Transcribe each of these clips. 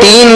3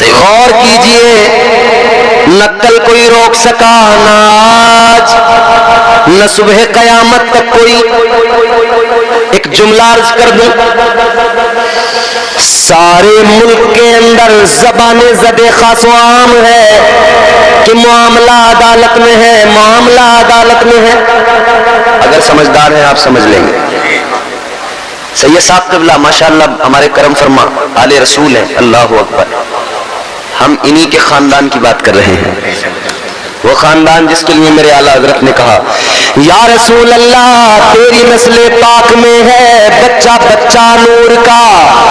غور کیجئے، نہ کل کوئی روک سکا نہ آج، نہ صبح قیامت تک کوئی. ایک جملہ عرض کر دوں، سارے ملک کے اندر زبان زد خاص و عام ہے کہ معاملہ عدالت میں ہے، معاملہ عدالت میں ہے. اگر سمجھدار ہیں آپ سمجھ لیں گے. سید صاحب قبلہ ماشاءاللہ ہمارے کرم فرما آل رسول ہیں، اللہ اکبر. ہم انہی کے خاندان کی بات کر رہے ہیں، وہ خاندان جس کے لیے میرے اعلیٰ حضرت نے کہا یا رسول اللہ تیری نسل پاک میں ہے بچہ بچہ نور کا،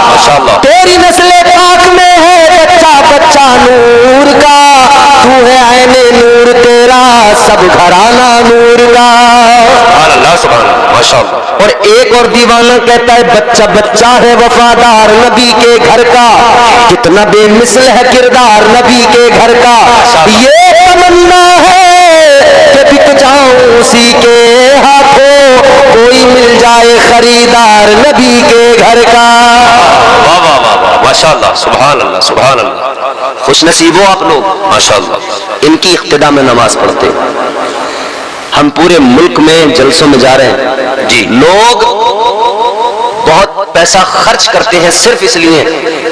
ماشاءاللہ تیری نسل پاک میں ہے بچہ بچہ نور کا، تو ہے عین نور تیرا سب گھرانہ نور کا. سبحان اللہ سبحان اللہ ماشاءاللہ. اور ایک اور دیوانہ کہتا ہے بچہ بچہ ہے وفادار نبی کے گھر کا، کتنا بے مثل ہے کردار نبی کے گھر کا. یہ تمنا ہے کہ بک جاؤں اسی کے ہاتھوں، کوئی مل جائے خریدار نبی کے گھر کا. واہ واہ واہ واہ ماشاءاللہ سبحان اللہ سبحان اللہ. خوش نصیب ہو آپ لوگ ماشاءاللہ. ان کی اقتدا میں نماز پڑھتے. ہم پورے ملک میں جلسوں میں جا رہے ہیں جی، لوگ بہت پیسہ خرچ کرتے ہیں صرف اس لیے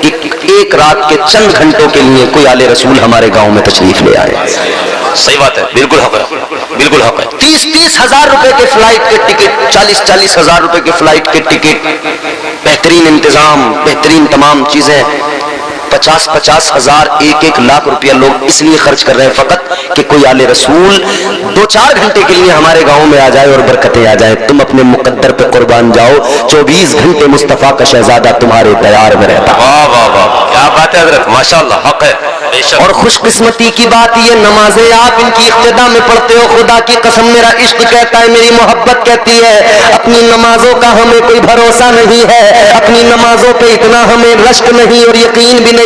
کہ ایک رات کے چند گھنٹوں کے لیے کوئی آل رسول ہمارے گاؤں میں تشریف لے آئے. صحیح بات ہے، بالکل حق ہے، بالکل حق ہے. 30 ہزار روپے کے فلائٹ کے ٹکٹ، 40 ہزار روپے کے فلائٹ کے ٹکٹ، بہترین انتظام، بہترین تمام چیزیں، 50 ہزار 1 لاکھ روپیہ لوگ اس لیے خرچ کر رہے ہیں فقط کہ کوئی آل رسول 2-4 گھنٹے کے لیے ہمارے گاؤں میں آ جائے اور برکتیں آ جائیں. تم اپنے مقدر پہ قربان جاؤ، 24 گھنٹے مصطفیٰ کا شہزادہ تمہارے دیار میں رہتا. واہ واہ واہ کیا بات ہے حضرت ماشاءاللہ حق ہے. اور خوش قسمتی کی بات یہ نمازیں آپ ان کی ابتدا میں پڑھتے ہو. خدا کی قسم میرا عشق کہتا ہے، میری محبت کہتی ہے، اپنی نمازوں کا ہمیں کوئی بھروسہ نہیں ہے، اپنی نمازوں پہ اتنا ہمیں رشک نہیں اور یقین بھی نہیں.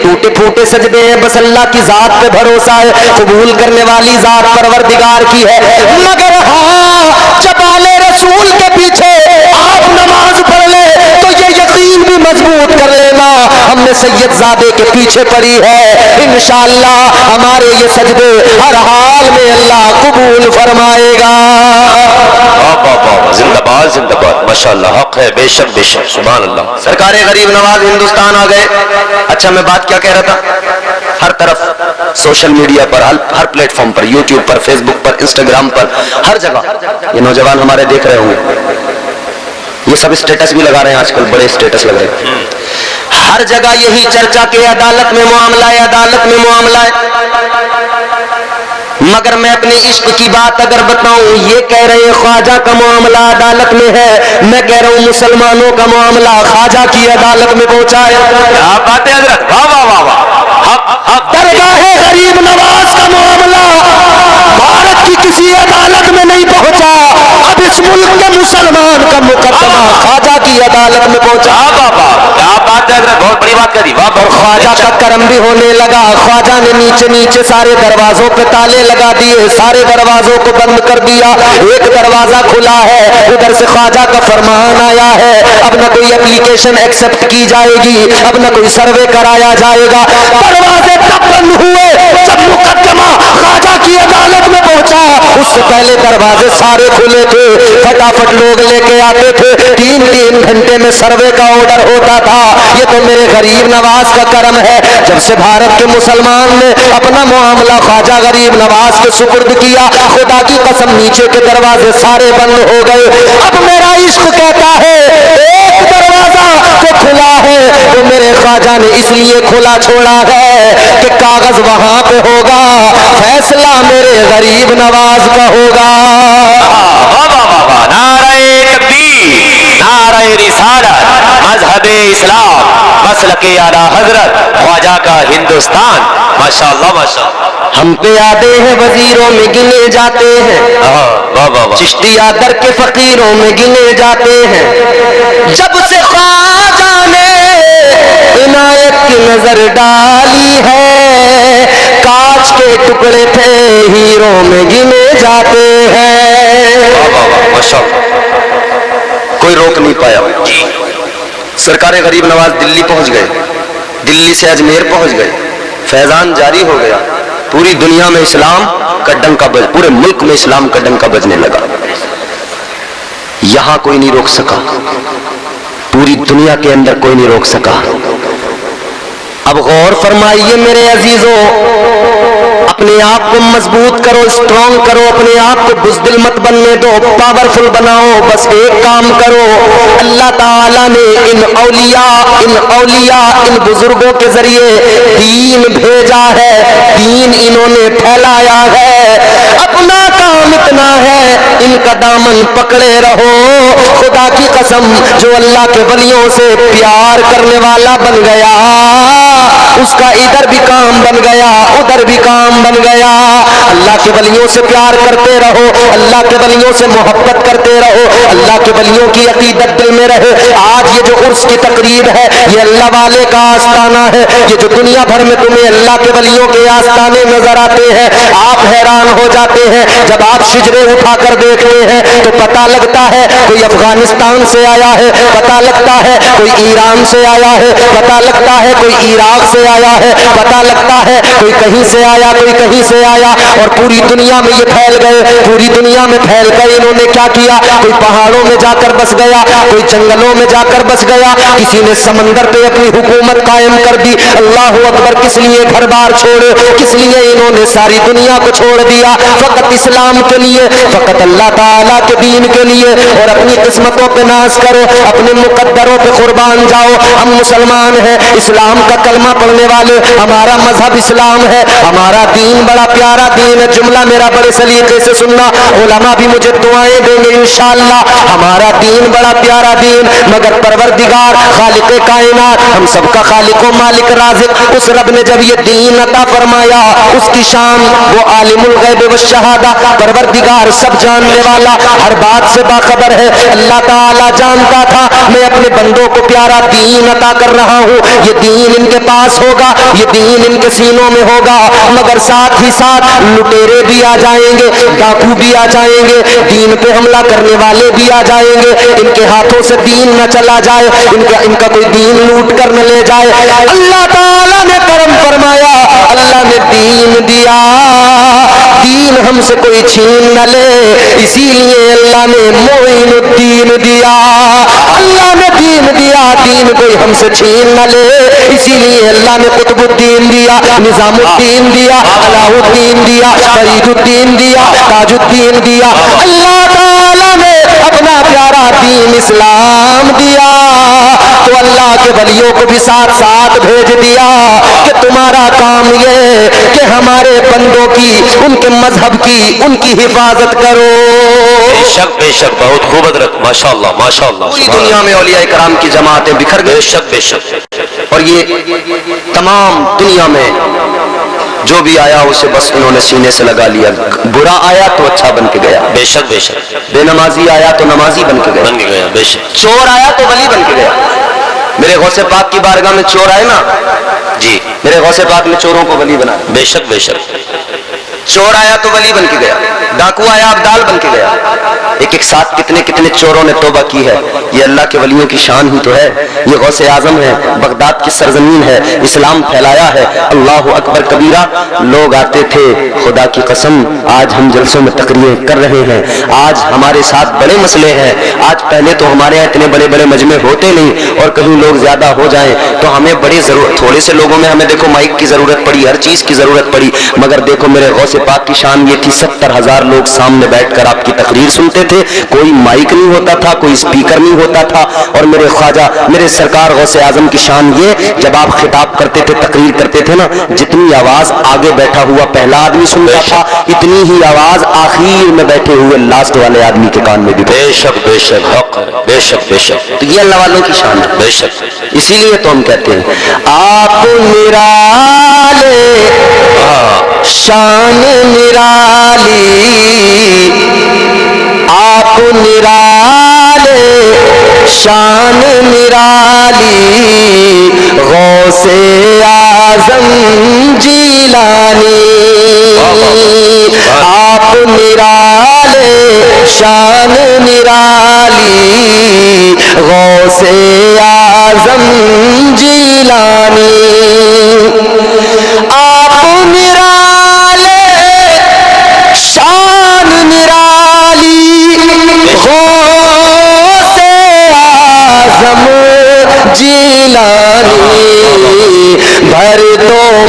ٹوٹے پھوٹے سجدے ہیں، بس اللہ کی ذات پہ بھروسہ ہے، قبول کرنے والی ذات پروردگار کی ہے. مگر ہاں جب آل رسول کے پیچھے آپ نماز پڑھ لے تو یہ یقین بھی مضبوط کر لینا ہم نے سید زادے کے پیچھے پڑی ہے. انشاءاللہ ہمارے یہ سجدے ہر حال میں اللہ قبول فرمائے گا. زندہ باد زندہ باد ماشاءاللہ حق ہے. بے شک بے شک سبحان اللہ. سرکار غریب نواز ہندوستان آ گئے. اچھا میں بات کیا کہہ رہا تھا، ہر طرف سوشل میڈیا پر، ہر پلیٹ فارم پر، یوٹیوب پر، فیس بک پر، انسٹاگرام پر، ہر جگہ یہ نوجوان ہمارے دیکھ رہے ہوں گے، یہ سب اسٹیٹس بھی لگا رہے ہیں، آج کل بڑے اسٹیٹس لگ رہے ہیں. ہر جگہ یہی چرچا کہ عدالت میں معاملہ ہے، عدالت میں معاملہ ہے. مگر میں اپنے عشق کی بات اگر بتاؤں، یہ کہہ رہے ہیں خواجہ کا معاملہ عدالت میں ہے، میں کہہ رہا ہوں مسلمانوں کا معاملہ خواجہ کی عدالت میں پہنچا ہے. کیا بات ہے حضرت، واہ واہ واہ واہ حق حق. درگاہ غریب نواز کا معاملہ بھارت کی کسی عدالت میں نہیں پہنچا، اب اس ملک کے مسلمان کا مقدمہ خواجہ کی عدالت میں پہنچا. کیا بات ہے حضرت، بہت بڑی بات کر دی. واہ اور خواجہ کا کرم بھی ہونے لگا. خواجہ نے نیچے نیچے سارے دروازوں پہ تالے لگا دیے، سارے دروازوں کو بند کر دیا. ایک دروازہ کھلا ہے، ادھر سے خواجہ کا فرمان آیا ہے اب نہ کوئی اپلیکیشن ایکسپٹ کی جائے گی، اب نہ کوئی سروے کرایا جائے گا. دروازے تب بند ہوئے جب مقدمہ خواجہ کی عدالت میں پہنچا. اس سے پہلے دروازے سارے کھلے تھے، فٹافٹ لوگ لے کے آتے تھے. 3 گھنٹے میں سروے کا آرڈر ہوتا تھا. یہ تو میرے غریب نواز کا کرم ہے. جب سے بھارت کے مسلمان نے اپنا معاملہ خواجہ غریب نواز کے سپرد کیا، خدا کی قسم نیچے کے دروازے سارے بند ہو گئے. اب میرا عشق کہتا ہے ایک دروازہ جو کھلا ہے وہ میرے خواجہ نے اس لیے کھلا چھوڑا ہے کہ کاغذ وہاں پہ ہوگا، فیصلہ میرے غریب نواز کا ہوگا. نعرہ تکبیر، نعرہ رسالت، مذہب اسلام، مسلک اعلیٰ حضرت خواجہ کا ہندوستان. ماشاءاللہ ماشاءاللہ. ہم پہ آدے ہیں وزیروں میں گنے جاتے ہیں، واہ واہ واہ. چشتیہ در کے فقیروں میں گنے جاتے ہیں. جب سے خواجہ نے عنایت کی نظر ڈالی ہے، کاچ کے ٹکڑے تھے ہیروں میں گنے جاتے ہیں. کوئی روک نہیں پایا. سرکار غریب نواز دلی پہنچ گئے، دلی سے اجمیر پہنچ گئے. فیضان جاری ہو گیا، پوری دنیا میں اسلام کا ڈنکا بج، پورے ملک میں اسلام کا ڈنکا بجنے لگا. یہاں کوئی نہیں روک سکا، پوری دنیا کے اندر کوئی نہیں روک سکا. اب غور فرمائیے میرے عزیزوں، اپنے آپ کو مضبوط کرو، اسٹرانگ کرو، اپنے آپ کو بزدل مت بننے دو، پاورفل بناؤ. بس ایک کام کرو، اللہ تعالیٰ نے ان اولیاء ان بزرگوں کے ذریعے دین بھیجا ہے، دین انہوں نے پھیلایا ہے. اپنا کام اتنا ہے، ان کا دامن پکڑے رہو. خدا کی قسم، جو اللہ کے ولیوں سے پیار کرنے والا بن گیا، اس کا ادھر بھی کام بن گیا، ادھر بھی کام بن گیا. اللہ کے ولیوں سے پیار کرتے رہو، اللہ کے ولیوں سے محبت کرتے رہو، اللہ کے ولیوں کی عقیدت دل میں رہے. آج یہ جو عرس کی تقریب ہے، یہ اللہ والے کا آستانہ ہے. یہ جو دنیا بھر میں تمہیں اللہ کے ولیوں کے آستانے نظر آتے ہیں، آپ حیران ہو جاتے ہیں. جب آپ شجرے اٹھا کر دیکھتے ہیں تو پتہ لگتا ہے کوئی افغانستان سے آیا ہے، پتہ لگتا ہے کوئی ایران سے آیا ہے، پتہ لگتا ہے کوئی عراق سے آیا ہے، پتہ لگتا ہے کوئی کہیں سے آیا، کوئی کہیں سے آیا. اور پوری دنیا میں یہ پھیل گئے، پوری دنیا میں پھیل گئے. انہوں نے کیا کیا؟ کوئی پہاڑوں میں جا کر بس گیا، کوئی جنگلوں میں جا کر بس گیا، کسی نے سمندر پہ اپنی حکومت قائم کر دی. اللہ اکبر! کس لیے گھر بار چھوڑے؟ کس لیے انہوں نے ساری دنیا کو چھوڑ دیا؟ فقط اسلام کے لیے، فقط اللہ تعالیٰ کے دین کے لیے. اور اپنی قسمتوں پہ ناز کرو، اپنے مقدروں پہ قربان جاؤ. ہم مسلمان ہیں، اسلام کا کلمہ پڑھنے والے، ہمارا مذہب اسلام ہے، ہمارا دین بڑا پیارا دین ہے. جملہ میرا بڑے سلیقے سے سننا، علماء بھی مجھے دعائیں دیں گے انشاءاللہ. ہمارا دین بڑا پیارا دین، مگر پروردگار خالق کائنات، ہم سب کا خالق و مالک رازق، اس رب نے جب یہ دین عطا فرمایا، اس کی شان، وہ عالم الغیب والشہادہ، پروردگار سب جاننے والا، ہر بات سے باخبر ہے. اللہ تعالیٰ جانتا تھا میں اپنے بندوں کو پیارا دین عطا کر رہا ہوں، یہ دین ان کے پاس ہوگا، یہ دین ان کے سینوں میں ہوگا. مگر ساتھ ہی ساتھ لٹیرے بھی آ جائیں گے، ڈاکو بھی آ جائیں گے، دین پہ حملہ کرنے والے بھی آ جائیں گے. ان کے ہاتھوں سے دین نہ چلا جائے، ان کا کوئی دین لوٹ کر نہ لے جائے. اللہ تعالیٰ نے کرم فرمایا، اللہ نے دین دیا، دین ہم سے کوئی چھین نہ لے. اسی لیے اللہ نے معین الدین دیا، اللہ نے دین دیا، دین کوئی ہم سے چھین نہ لے. اسی لیے اللہ نے قطب الدین دیا، نظام الدین دیا، علاء الدین دیا، فرید الدین دیا، تاج الدین دیا. اللہ تعالیٰ نے اپنا پیارا دین اسلام دیا، تو اللہ کے ولیوں کو بھی ساتھ ساتھ بھیج دیا کہ تمہارا کام یہ کہ ہمارے بندوں کی، ان کے مذہب کی، ان کی حفاظت کرو. بے شک بے شک، بہت خوب حضرت، ماشاءاللہ ماشاءاللہ. پوری دنیا میں اولیاء کرام کی جماعتیں بکھر گئے، بے شک بے شک. اور یہ تمام دنیا میں جو بھی آیا اسے بس انہوں نے سینے سے لگا لیا. برا آیا تو اچھا بن کے گیا، بے شک بے شک، بے نمازی آیا تو نمازی بن کے گیا، بن کے گیا. بے شک، چور آیا تو ولی بن کے گیا. میرے غوث پاک کی بارگاہ میں چور آئے نا، جی میرے غوث پاک نے چوروں کو ولی بنا. بے شک بے شک. چور آیا تو ولی بن کے گیا، ڈاکو آیا ابدال بن کے گیا. ایک ایک ساتھ کتنے کتنے چوروں نے توبہ کی ہے. یہ اللہ کے ولیوں کی شان ہی تو ہے. یہ غوث اعظم ہے، بغداد کی سرزمین ہے، اسلام پھیلایا ہے. اللہ اکبر کبیرہ. لوگ آتے تھے، خدا کی قسم آج ہم جلسوں میں تقریریں کر رہے ہیں، آج ہمارے ساتھ بڑے مسئلے ہیں. آج پہلے تو ہمارے یہاں اتنے بڑے بڑے مجمع ہوتے نہیں، اور کہیں لوگ زیادہ ہو جائیں تو ہمیں بڑی ضرورت، تھوڑے سے لوگوں میں ہمیں دیکھو مائک کی ضرورت پڑی، ہر چیز کی ضرورت پڑی. مگر دیکھو میرے غوث پاک کی شان یہ تھی، 70,000 لوگ سامنے بیٹھ کر آپ کی تقریر سنتے تھے. کوئی مائک نہیں ہوتا تھا، کوئی اسپیکر نہیں ہوتا تھا. اور میرے خواجہ، میرے سرکار غوث اعظم کی شان یہ، جب آپ خطاب کرتے تھے، تقریر کرتے تھے نا، جتنی آواز آگے بیٹھا ہوا پہلا آدمی سنتا تھا، اتنی ہی آواز آخر میں بیٹھے ہوئے لاسٹ والے آدمی کے کان میں بھی. بے شک بے شک، حق ہے. بے شک بے شک. تو یہ اللہ والوں کی شان ہے. بے شک. اسی لیے تو ہم کہتے ہیں آپ نرالے، شان نرالی، آپ نرالے، شان نرالی، غوث اعظم جیلانی. آپ نرالے، شان نرالی، غوث اعظم جیلانی.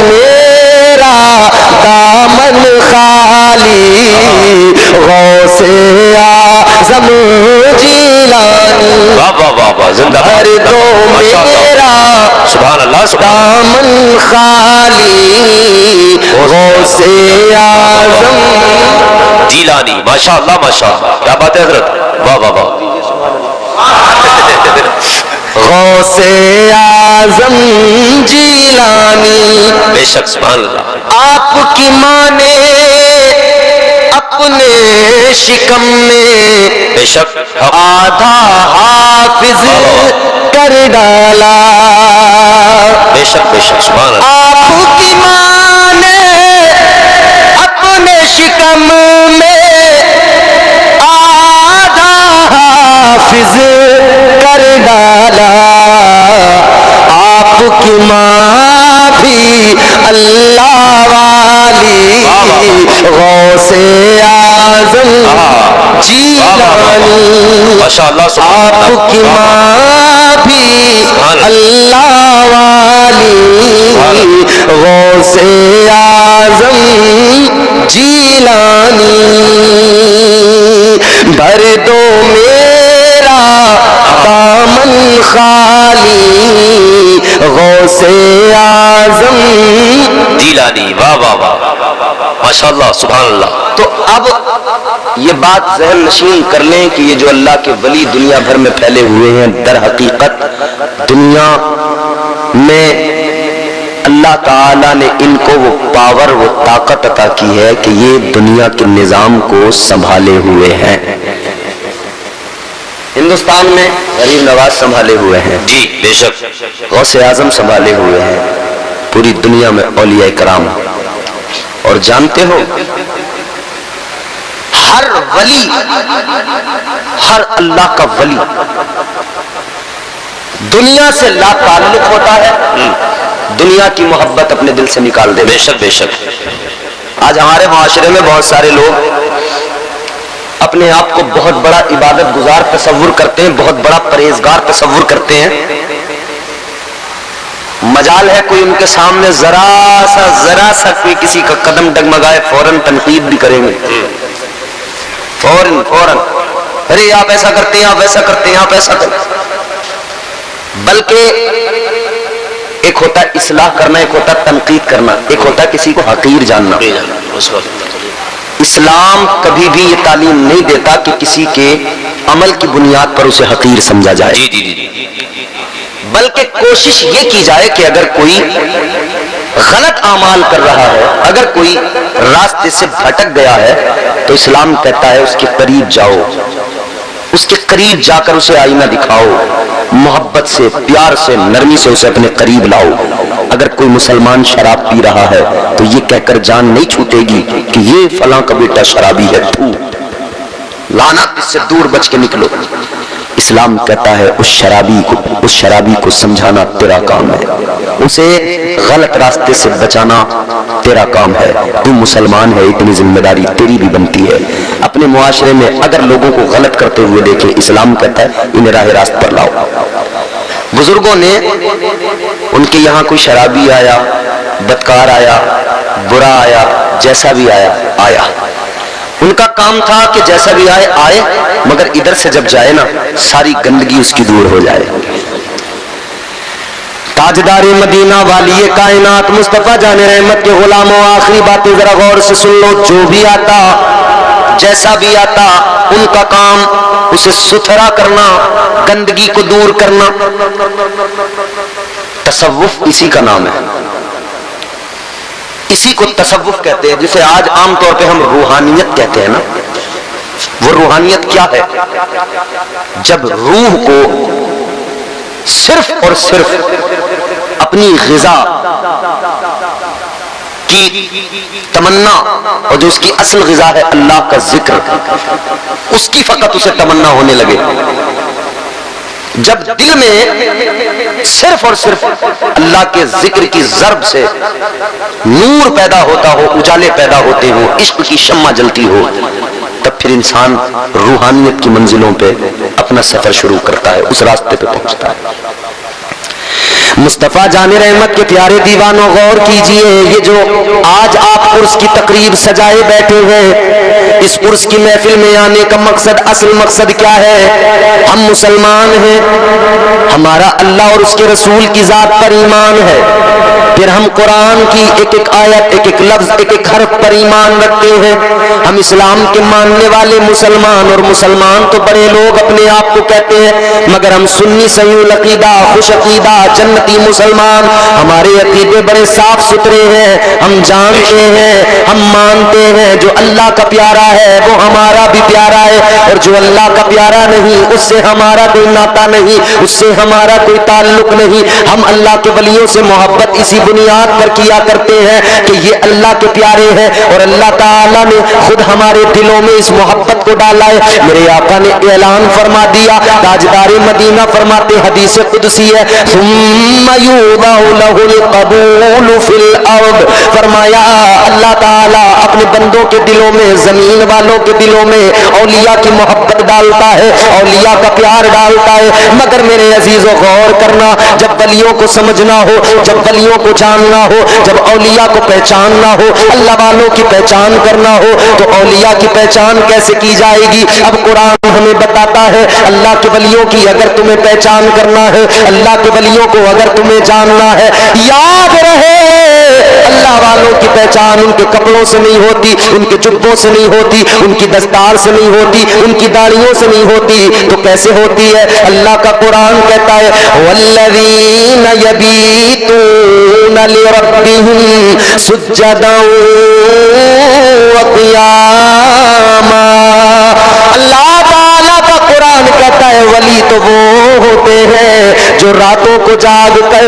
میرا دامن خالی غوث اعظم جیلانی واہ واہ واہ واہ زندہ باد بھر دو میرا سبحان اللہ سبحان اللہ دامن خالی غوث اعظم جیلانی ماشاء اللہ ماشاء اللہ کیا بات ہے حضرت واہ واہ واہ غوث اعظم جیلانی بے شک سبحان اللہ آپ کی ماں نے اپنے شکم میں بے شک آدھا حافظ کر ڈالا بے شک سبحان اللہ آپ کی ماں نے اپنے شکم میں آدھا حافظ کر ڈالا آپ کی ماں بھی اللہ والی غوث اعظم جیلانی ماشاء اللہ سبحان آپ اللہ کی ماں بھی اللہ والی غوث اعظم جیلانی بھر دو میرا دامن خالی غوث اعظم جیلانی واہ واہ واہ ماشاء اللہ سبحان اللہ تو اب یہ بات ذہن نشین کر لیں کہ یہ جو اللہ کے ولی دنیا بھر میں پھیلے ہوئے ہیں در حقیقت دنیا میں اللہ تعالیٰ نے ان کو وہ پاور وہ طاقت عطا کی ہے کہ یہ دنیا کے نظام کو سنبھالے ہوئے ہیں ہندوستان میں غریب نواز سنبھالے ہوئے ہیں جی بے شک غوث اعظم سنبھالے ہوئے ہیں پوری دنیا میں اولیاء کرام اور جانتے ہو ہر ولی ہر اللہ کا ولی دنیا سے لا تعلق ہوتا ہے دنیا کی محبت اپنے دل سے نکال دے بے شک بے شک آج ہمارے معاشرے میں بہت سارے لوگ اپنے آپ کو بہت بڑا عبادت گزار تصور کرتے ہیں بہت بڑا پرہیزگار تصور کرتے ہیں مجال ہے کوئی ان کے سامنے ذرا سا کوئی کسی کا قدم ڈگمگائے فوراً تنقید بھی کریں گے فوراً ارے آپ ایسا کرتے ہیں آپ ایسا کرتے ہیں آپ ایسا کرتے ہیں بلکہ ایک ہوتا ہے اصلاح کرنا ایک ہوتا ہے تنقید کرنا ایک ہوتا ہے کسی کو حقیر جاننا اسلام کبھی بھی یہ تعلیم نہیں دیتا کہ کسی کے عمل کی بنیاد پر اسے حقیر سمجھا جائے بلکہ کوشش یہ کی جائے کہ اگر کوئی غلط اعمال کر رہا ہے اگر کوئی راستے سے بھٹک گیا ہے تو اسلام کہتا ہے اس کے قریب جاؤ اس کے قریب جا کر اسے آئینہ دکھاؤ محبت سے پیار سے نرمی سے اسے اپنے قریب لاؤ اگر کوئی مسلمان شراب پی رہا ہے تو یہ کہہ کر جان نہیں چھوٹے گی کہ یہ فلاں کا بیٹا شرابی ہے لعنت اس سے دور بچ کے نکلو اسلام کہتا ہے اس شرابی کو سمجھانا تیرا کام ہے اسے غلط راستے سے بچانا تیرا کام ہے تو مسلمان ہے اتنی ذمہ داری تیری بھی بنتی ہے اپنے معاشرے میں اگر لوگوں کو غلط کرتے ہوئے دیکھیں اسلام کہتا ہے انہیں راہ راست پر لاؤ بزرگوں نے ان کے یہاں کوئی شرابی آیا بدکار آیا برا آیا جیسا بھی آیا ان کا کام تھا کہ جیسا بھی آئے مگر ادھر سے جب جائے نا ساری گندگی اس کی دور ہو جائے تاجدار مدینہ والی کائنات مصطفیٰ جان رحمت کے غلاموں آخری باتیں ذرا غور سے سن لو جو بھی آتا جیسا بھی آتا ان کا کام اسے ستھرا کرنا گندگی کو دور کرنا تصوف اسی کا نام ہے اسی کو تصوف کہتے ہیں جسے آج عام طور پہ ہم روحانیت کہتے ہیں نا وہ روحانیت کیا ہے جب روح کو صرف اور صرف اپنی غذا کی تمنا اور جو اس کی اصل غذا ہے اللہ کا ذکر اس کی فقط اسے تمنا ہونے لگے جب دل میں صرف اور صرف اللہ کے ذکر کی ضرب سے نور پیدا ہوتا ہو اجالے پیدا ہوتے ہو عشق کی شمع جلتی ہو تب پھر انسان روحانیت کی منزلوں پہ اپنا سفر شروع کرتا ہے اس راستے پہ پہنچتا ہے مصطفیٰ جان رحمت کے پیارے دیوانوں غور کیجئے، یہ جو آج آپ عرس کی تقریب سجائے بیٹھے ہیں، اس عرس کی محفل میں آنے کا مقصد، اصل مقصد کیا ہے؟ ہم مسلمان ہیں، ہمارا اللہ اور اس کے رسول کی ذات پر ایمان ہے، پھر ہم قرآن کی ایک ایک آیت، ایک ایک لفظ، ایک ایک حرف پر ایمان رکھتے ہیں۔ ہم اسلام کے ماننے والے مسلمان، اور مسلمان تو بڑے لوگ اپنے آپ کو کہتے ہیں، مگر ہم سنی صحیح العقیدہ، خوش عقیدہ، جنتی مسلمان، ہمارے عقیدے بڑے صاف ستھرے ہیں، ہم جانتے ہیں، ہم مانتے ہیں جو اللہ کا پیارا ہے وہ ہمارا بھی پیارا ہے، اور جو اللہ کا پیارا نہیں اس سے ہمارا کوئی ناتا نہیں، اس سے ہمارا کوئی تعلق نہیں۔ ہم اللہ کے ولیوں سے محبت اسی بنیاد پر کیا کرتے ہیں کہ یہ اللہ کے پیارے ہیں، اور اللہ تعالیٰ نے خود ہمارے دلوں میں اس محبت کو ڈالا ہے۔ میرے آقا نے اعلان فرما دیا، تاجدار مدینہ فرماتے، حدیث قدسی ہے، ثم یوضع له القبول فی الارض، فرمایا اللہ تعالیٰ اپنے بندوں کے دلوں میں، زمین والوں کے دلوں میں اولیاء کی محبت ڈالتا ہے، اولیاء کا پیار ڈالتا ہے۔ مگر میرے عزیزو غور کرنا، جب ولیوں کو سمجھنا ہو، جب ولیوں کو جاننا ہو، جب اولیاء کو پہچاننا ہو، اللہ والوں کی پہچان کرنا ہو، تو اولیاء کی پہچان کیسے کی جائے گی؟ اب قرآن ہمیں بتاتا ہے، اللہ کے ولیوں کی اگر تمہیں پہچان کرنا ہے، اللہ کے ولیوں کو اگر تمہیں جاننا ہے، یاد رہے اللہ والوں کی پہچان ان کے کپڑوں سے نہیں ہوتی، ان کے جبوں سے نہیں ہوتی، ان کی دستار سے نہیں ہوتی، ان کی داڑھیوں سے نہیں ہوتی، تو کیسے ہوتی ہے؟ اللہ کا قرآن کہتا ہے، والذین یبیتون لربہم سجدا وقیاما، اللہ تعالیٰ کا قرآن کہتا ہے ولی تو وہ ہوتے ہیں جو راتوں کو جاگ کر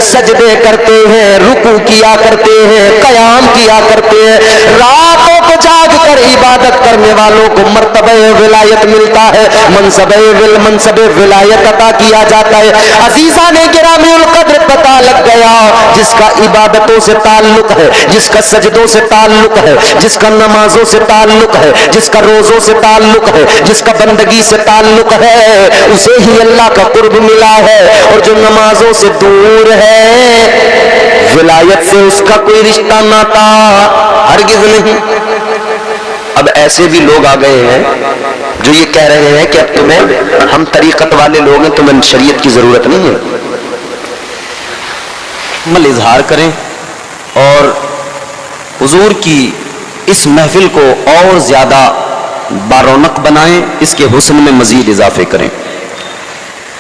سجدے کرتے ہیں، رکوع کیا کرتے ہیں، قیام کیا کرتے ہیں۔ راتوں کو جاگ کر عبادت کرنے والوں کو مرتبہ ولایت ملتا ہے، منصب ولایت عطا کیا جاتا ہے۔ عزیزان گرامی القدر پتہ لگ گیا، جس کا عبادتوں سے تعلق ہے، جس کا سجدوں سے تعلق ہے، جس کا نمازوں سے تعلق ہے، جس کا روزوں سے تعلق ہے، جس کا بندگی سے تعلق ہے، اسے ہی اللہ کا قرب ملا ہے، اور جو نمازوں سے دور ہے، ولایت سے اس کا کوئی رشتہ ناتا ہرگز نہیں۔ اب ایسے بھی لوگ آ گئے ہیں جو یہ کہہ رہے ہیں کہ اب تمہیں، ہم طریقت والے لوگ ہیں، تمہیں شریعت کی ضرورت نہیں ہے۔ عمل اظہار کریں اور حضور کی اس محفل کو اور زیادہ بارونق بنائیں، اس کے حسن میں مزید اضافے کریں۔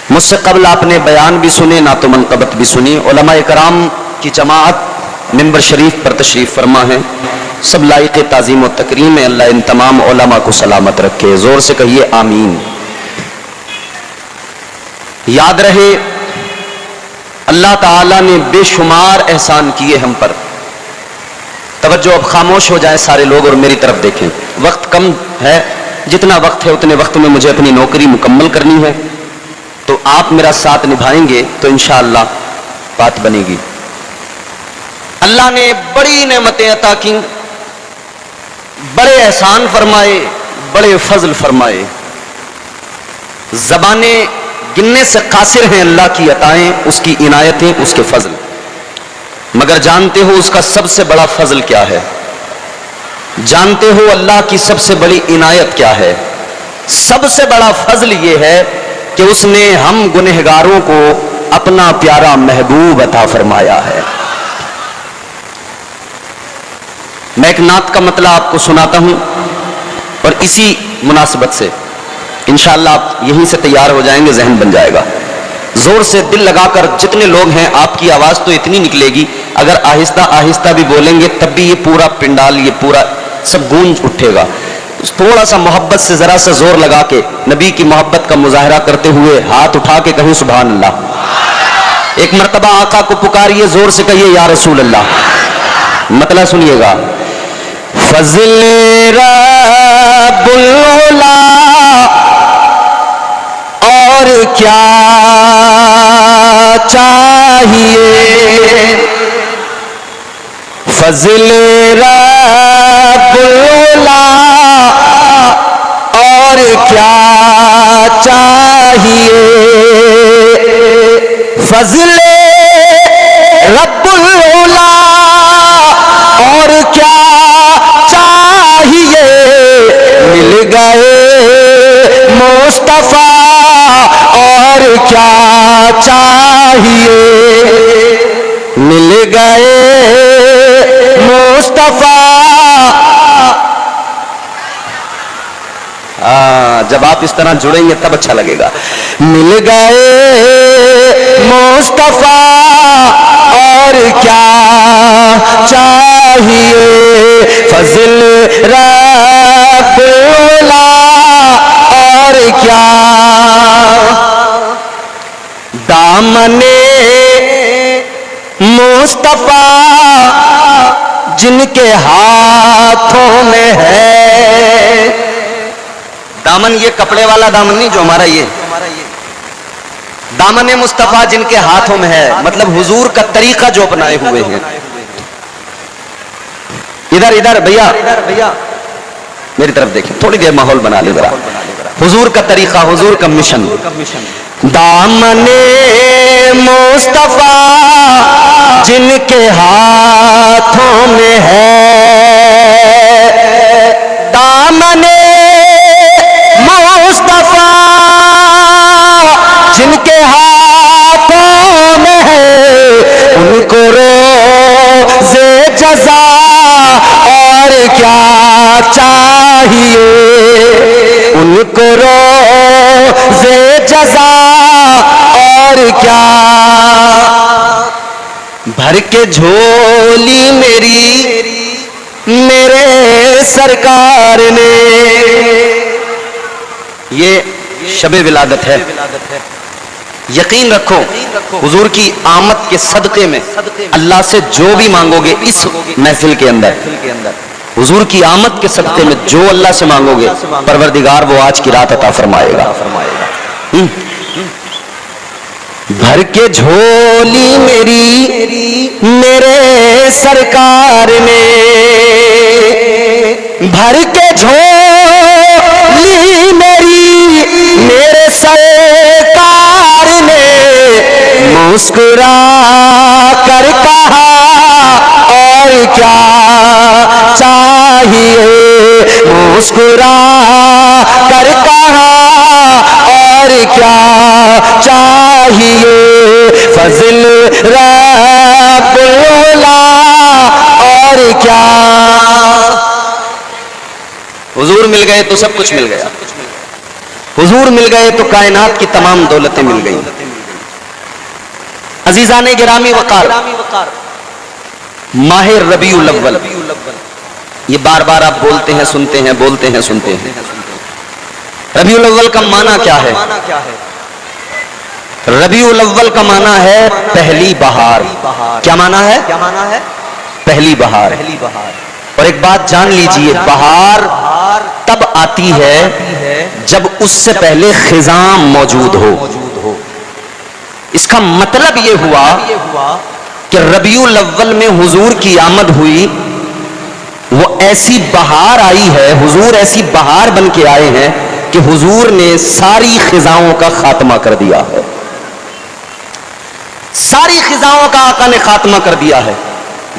مجھ سے قبل آپ نے بیان بھی سنے، نعت و منقبت بھی سنی، علماء کرام کی جماعت منبر شریف پر تشریف فرما ہے، سب لائق تعظیم و تکریم ہے۔ اللہ ان تمام علماء کو سلامت رکھے، زور سے کہیے آمین۔ یاد رہے اللہ تعالیٰ نے بے شمار احسان کیے ہم پر۔ توجہ، اب خاموش ہو جائیں سارے لوگ اور میری طرف دیکھیں، وقت کم ہے، جتنا وقت ہے اتنے وقت میں مجھے اپنی نوکری مکمل کرنی ہے، تو آپ میرا ساتھ نبھائیں گے تو انشاءاللہ بات بنے گی۔ اللہ نے بڑی نعمتیں عطا کی، بڑے احسان فرمائے، بڑے فضل فرمائے، زبانیں گننے سے قاصر ہیں اللہ کی عطائیں، اس کی عنایتیں، اس کے فضل، مگر جانتے ہو اس کا سب سے بڑا فضل کیا ہے؟ جانتے ہو اللہ کی سب سے بڑی عنایت کیا ہے؟ سب سے بڑا فضل یہ ہے کہ اس نے ہم گنہگاروں کو اپنا پیارا محبوب عطا فرمایا ہے۔ میں ایک نعت کا مطلب آپ کو سناتا ہوں، اور اسی مناسبت سے انشاءاللہ آپ یہیں سے تیار ہو جائیں گے، ذہن بن جائے گا۔ زور سے دل لگا کر جتنے لوگ ہیں، آپ کی آواز تو اتنی نکلے گی، اگر آہستہ آہستہ بھی بولیں گے تب بھی یہ پورا پنڈال، یہ پورا سب گونج اٹھے گا۔ تھوڑا سا محبت سے، ذرا سا زور لگا کے نبی کی محبت کا مظاہرہ کرتے ہوئے ہاتھ اٹھا کے کہیں سبحان اللہ۔ ایک مرتبہ آقا کو پکاریے، زور سے کہیے یا رسول اللہ۔ مطلب سنیے گا، فضل رب العلا اور کیا چاہیے، فضل رب العلا اور کیا چاہیے، فضل رب العلا اور کیا چاہیے، مل گئے مصطفیٰ اور کیا چاہیے، مل گئے مصطفیٰ۔ جب آپ اس طرح جڑیں گے تب اچھا لگے گا۔ مل گئے مصطفیٰ اور کیا چاہیے، فضل رب العلا اور کیا، دامن مصطفیٰ جن کے ہاتھوں میں ہے، دامن یہ کپڑے والا دامن نہیں جو ہمارا، یہ دامن مصطفیٰ جن کے ہاتھوں میں ہے، مطلب حضور کا طریقہ جو اپنائے ہوئے ہیں۔ ادھر ادھر بھیا میری طرف دیکھیں، تھوڑی دیر ماحول بنا لے ذرا۔ حضور کا طریقہ، حضور کا مشن، دامن مصطفیٰ جن کے ہاتھوں میں ہے، دامن مصطفیٰ جن کے ہاتھوں میں ہے، ان کو روز جزا اور کیا چاہیے، ان کو روز جزا اور کیا، بھر کے جھولی میری میرے سرکار نے، یہ شب ولادت ہے۔ یقین رکھو حضور کی آمد کے صدقے میں اللہ سے جو بھی مانگو گے اس محفل کے اندر، حضور کی آمد کے صدقے میں جو اللہ سے مانگو گے پروردگار وہ آج کی رات عطا فرمائے گا۔ بھر کے جھولی میری میرے سرکار نے، بھر کے جھولی میری میرے سرکار نے، مسکرا کر کہا اور کیا چاہیے، مسکرا کر کہا اور کیا چاہیے، فضل رب العلا اور کیا۔ حضور مل گئے تو سب کچھ مل گیا، حضور مل گئے تو کائنات کی تمام دولتیں مل گئیں۔ عزیزان گرامی وقار، ماہ ربیع الاول، یہ بار بار آپ بولتے ہیں سنتے ہیں، بولتے ہیں سنتے ہیں۔ ربیع الاول کا معنی کیا ہے؟ ربیع الاول کا معنی ہے پہلی بہار۔ کیا معنی ہے؟ پہلی بہار۔ اور ایک بات جان لیجئے، بہار تب آتی ہے جب اس سے پہلے خزاں موجود ہو۔ اس کا مطلب یہ ہوا کہ ربیع الاول میں حضور کی آمد ہوئی، وہ ایسی بہار آئی ہے، حضور ایسی بہار بن کے آئے ہیں کہ حضور نے ساری خزاؤں کا خاتمہ کر دیا ہے، ساری خزاؤں کا آقا نے خاتمہ کر دیا ہے۔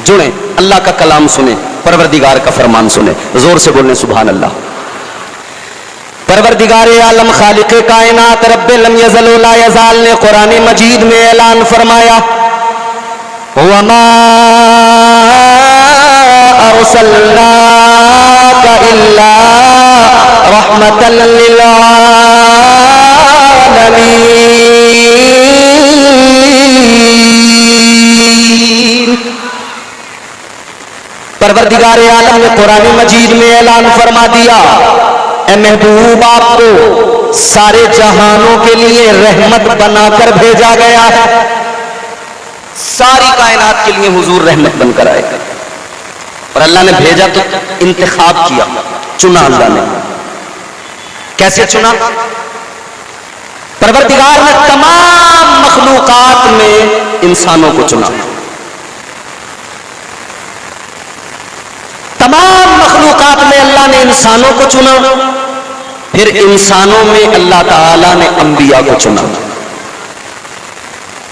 جڑیں، اللہ کا کلام سنیں، پروردگار کا فرمان سنیں، زور سے بولیں سبحان اللہ۔ پروردگار عالم خالق کائنات رب لم یزل لا یزال نے قرآن مجید میں اعلان فرمایا، وَمَا أَرْسَلْنَاكَ إِلَّا رَحْمَةً لِّلْعَالَمِينَ۔ پروردگار عالم نے قرآن مجید میں اعلان فرما دیا، اے محبوب آپ کو سارے جہانوں کے لیے رحمت بنا کر بھیجا گیا ہے، ساری کائنات کے لیے حضور رحمت بن کر آئے گا۔ اور اللہ نے بھیجا تو انتخاب کیا، چنا اللہ نے۔ کیسے چنا؟ پروردگار نے تمام مخلوقات میں انسانوں کو چنا، تمام مخلوقات میں اللہ نے انسانوں کو چنا، پھر انسانوں میں اللہ تعالیٰ نے انبیاء کو چنا۔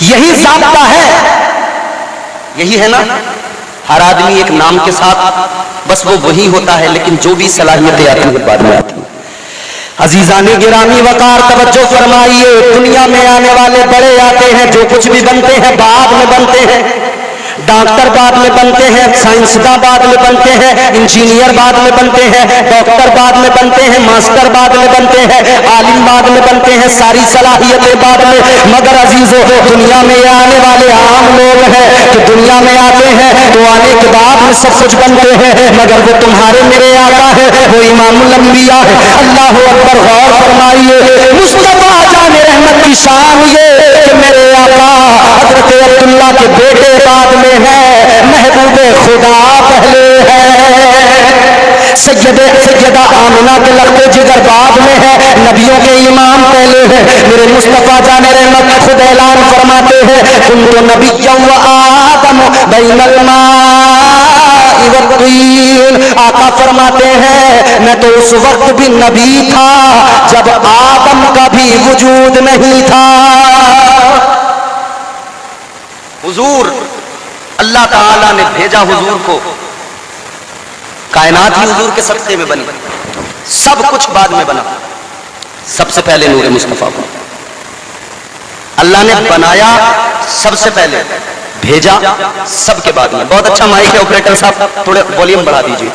یہی ضابطہ ہے، یہی ہے نا، ہر آدمی ایک نام کے ساتھ بس وہ وہی ہوتا ہے، لیکن جو بھی صلاحیتیں آتی ہیں بعد میں آتی ہیں۔ عزیزان گرامی وقار توجہ فرمائیے، دنیا میں آنے والے بڑے آتے ہیں، جو کچھ بھی بنتے ہیں بعد میں بنتے ہیں، ڈاکٹر بعد میں بنتے ہیں، سائنسداں بعد میں بنتے ہیں، انجینئر بعد میں بنتے ہیں، ڈاکٹر بعد میں بنتے ہیں، ماسٹر بعد میں بنتے ہیں، عالم بعد میں بنتے ہیں، ساری صلاحیتیں بعد میں۔ مگر عزیزو، دنیا میں آنے والے عام لوگ ہیں کہ دنیا میں آتے ہیں تو آنے کے بعد میں سب کچھ بنتے ہیں، مگر وہ تمہارے میرے آقا ہے، وہ امام الانبیاء ہے۔ اللہ اکبر، غور فرمائیے، مصطفیٰ جان رحمت کی شان یہ کہ میرے آقا حضرت عبداللہ کے بیٹے بعد میں ہے، محبوب خدا پہلے ہے، سیدہ آمنہ کے لخت جگر بعد میں ہے، نبیوں کے امام پہلے ہے۔ میرے مصطفیٰ جان رحمت خود اعلان فرماتے ہیں، کنت نبیا و آدم بین الماء والطین۔ آقا فرماتے ہیں میں تو اس وقت بھی نبی تھا جب آدم کا بھی وجود نہیں تھا۔ حضور اللہ تعالیٰ نے بھیجا حضور کو، کائنات ہی حضور کے صدقے میں بنی، سب کچھ بعد میں بنا، سب سے پہلے نور مصطفیٰ کو اللہ نے بنایا، سب سے پہلے بھیجا، سب کے بعد میں۔ بہت اچھا مائک ہے آپریٹر صاحب، تھوڑے والیوم بڑھا دیجیے،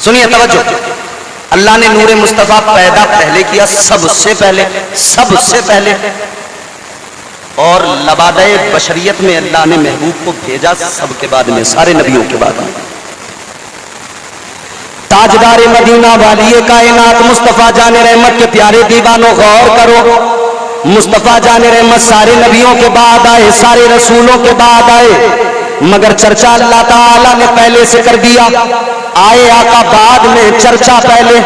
سنیے توجہ۔ اللہ نے نور مصطفیٰ پیدا پہلے کیا، سب سے پہلے، سب سے پہلے، اور لبادہ بشریت میں اللہ نے محبوب کو بھیجا سب کے بعد میں، سارے نبیوں کے بعد میں۔ تاجدار مدینہ والی کائنات مصطفیٰ جان رحمت کے پیارے دیوانوں غور کرو، مصطفیٰ جان رحمت سارے نبیوں کے بعد آئے، سارے رسولوں کے بعد آئے، مگر چرچا اللہ تعالیٰ نے پہلے سے کر دیا۔ آئے آقا بعد میں، چرچا پہلے،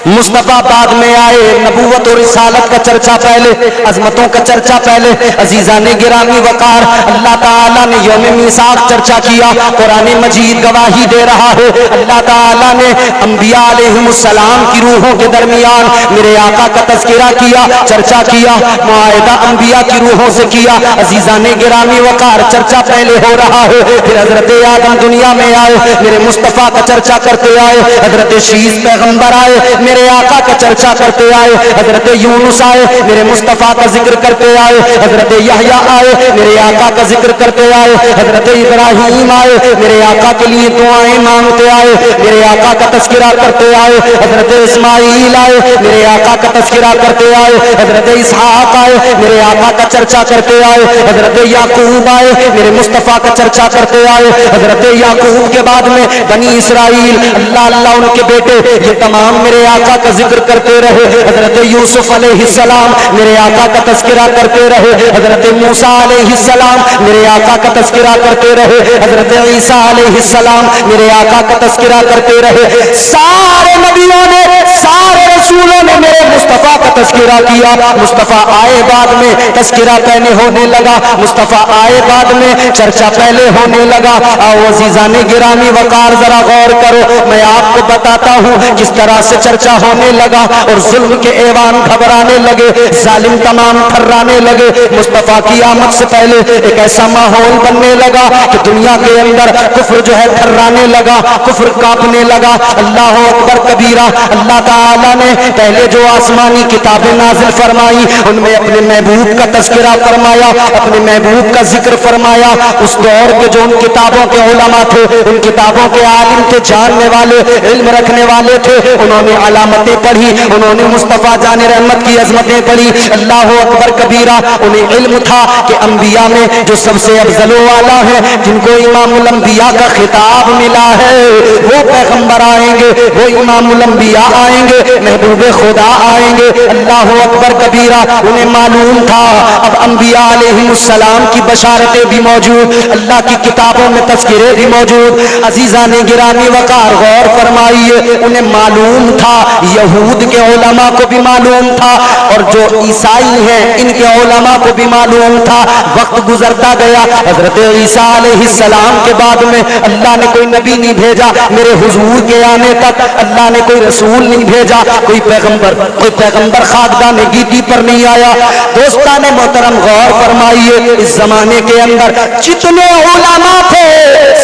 مصطفیٰ بعد میں آئے، نبوت اور رسالت کا چرچا پہلے، عظمتوں کا چرچا پہلے۔ عزیزان گرامی وقار، اللہ تعالیٰ نے یوم میثاق چرچا کیا، قرآن مجید گواہی دے رہا ہے، اللہ تعالیٰ نے انبیاء علیہم السلام کی روحوں کے درمیان میرے آقا کا تذکرہ کیا، چرچا کیا، معاہدہ انبیاء کی روحوں سے کیا۔ عزیزان گرامی وقار، چرچا پہلے ہو رہا ہے، پھر حضرت آدم دنیا میں آئے، میرے مصطفیٰ کا چرچا کرتے آئے، حضرت شیس پیغمبر آئے، میرے آقا کا چرچا کرتے آئے، حضرت یونس آئے، میرے مصطفیٰ کا ذکر کرتے آئے، حضرت یحییٰ آئے، میرے آقا کا ذکر کرتے آئے، حضرت ابراہیم آئے، میرے آقا کے لیے دعائیں مانگتے آئے، میرے آقا کا تذکرہ کرتے آئے، حضرت اسماعیل آئے، میرے آقا کا تذکرہ کرتے آئے، حضرت اسحاق آئے، میرے آقا کا چرچا کرتے آئے، حضرت یعقوب آئے، میرے مصطفیٰ کا چرچا کرتے آئے، حضرت یعقوب کے بعد میں بنی اسرائیل، اللہ اللہ ان کے بیٹے، یہ تمام میرے آقا کا ذکر کرتے رہے، حضرت یوسف علیہ السلام میرے آقا کا تذکرہ کرتے رہے، حضرت موسیٰ علیہ السلام میرے آقا کا تذکرہ کرتے رہے، حضرت عیسیٰ علیہ السلام میرے آقا کا تذکرہ کرتے رہے۔ سارے نبیوں نے، سارے رسولوں نے میرے مصطفیٰ کا تذکرہ کیا۔ مصطفیٰ آئے بعد میں، تذکرہ پہلے ہونے لگا، مصطفیٰ آئے بعد میں، چرچا پہلے ہونے لگا۔ آؤ عزیزان گرامی وقار ذرا غور کرو، میں آپ کو بتاتا ہوں کس طرح سے چرچا ہونے لگا اور ظلم کے ایوان گھبرانے لگے، ظالم تمام تھرانے لگے۔ مصطفیٰ کی آمد سے پہلے ایک ایسا ماحول بننے لگا کہ دنیا کے اندر کفر جو ہے تھرانے لگا، کفر کانپنے لگا۔ اللہ اکبر کبیرہ۔ اللہ تعالیٰ نے پہلے جو آسمانی کتابیں نازل فرمائی ان میں اپنے محبوب کا تذکرہ فرمایا، اپنے محبوب کا ذکر فرمایا۔ اس دور کے جو ان کتابوں کے علماء تھے، ان کتابوں کے عالم تھے، جاننے والے، علم رکھنے والے تھے، انہوں نے علامتیں پڑھی، انہوں نے مصطفیٰ جان رحمت کی عظمتیں پڑھی۔ اللہ اکبر کبیرہ۔ انہیں علم تھا کہ انبیاء میں جو سب سے افضل والا ہے، جن کو امام الانبیاء کا خطاب ملا ہے، وہ پیغمبر آئیں گے، وہ امام الانبیاء آئیں گے، محبوب خدا آئیں گے۔ اللہ اکبر کبیرہ۔ انہیں معلوم تھا اب انبیاء علیہ السلام کی بشارتیں بھی موجود، اللہ کی کتابوں میں تذکرے بھی موجود۔ عزیزان گرامی وقار غور فرمائیے، انہیں معلوم تھا، یہود کے علماء کو بھی معلوم تھا، اور جو عیسائی ہیں ان کے علماء کو بھی معلوم تھا۔ وقت گزرتا گیا، حضرت عیسیٰ علیہ السلام کے بعد میں اللہ نے کوئی نبی نہیں بھیجا، میرے حضور کے آنے تک اللہ نے کوئی رسول نہیں بھیجا، کوئی کوئی پیغمبر خاکدان گیتی پر نہیں آیا۔ دوستان محترم غور فرمائیے، اس زمانے کے اندر جتنے علماء تھے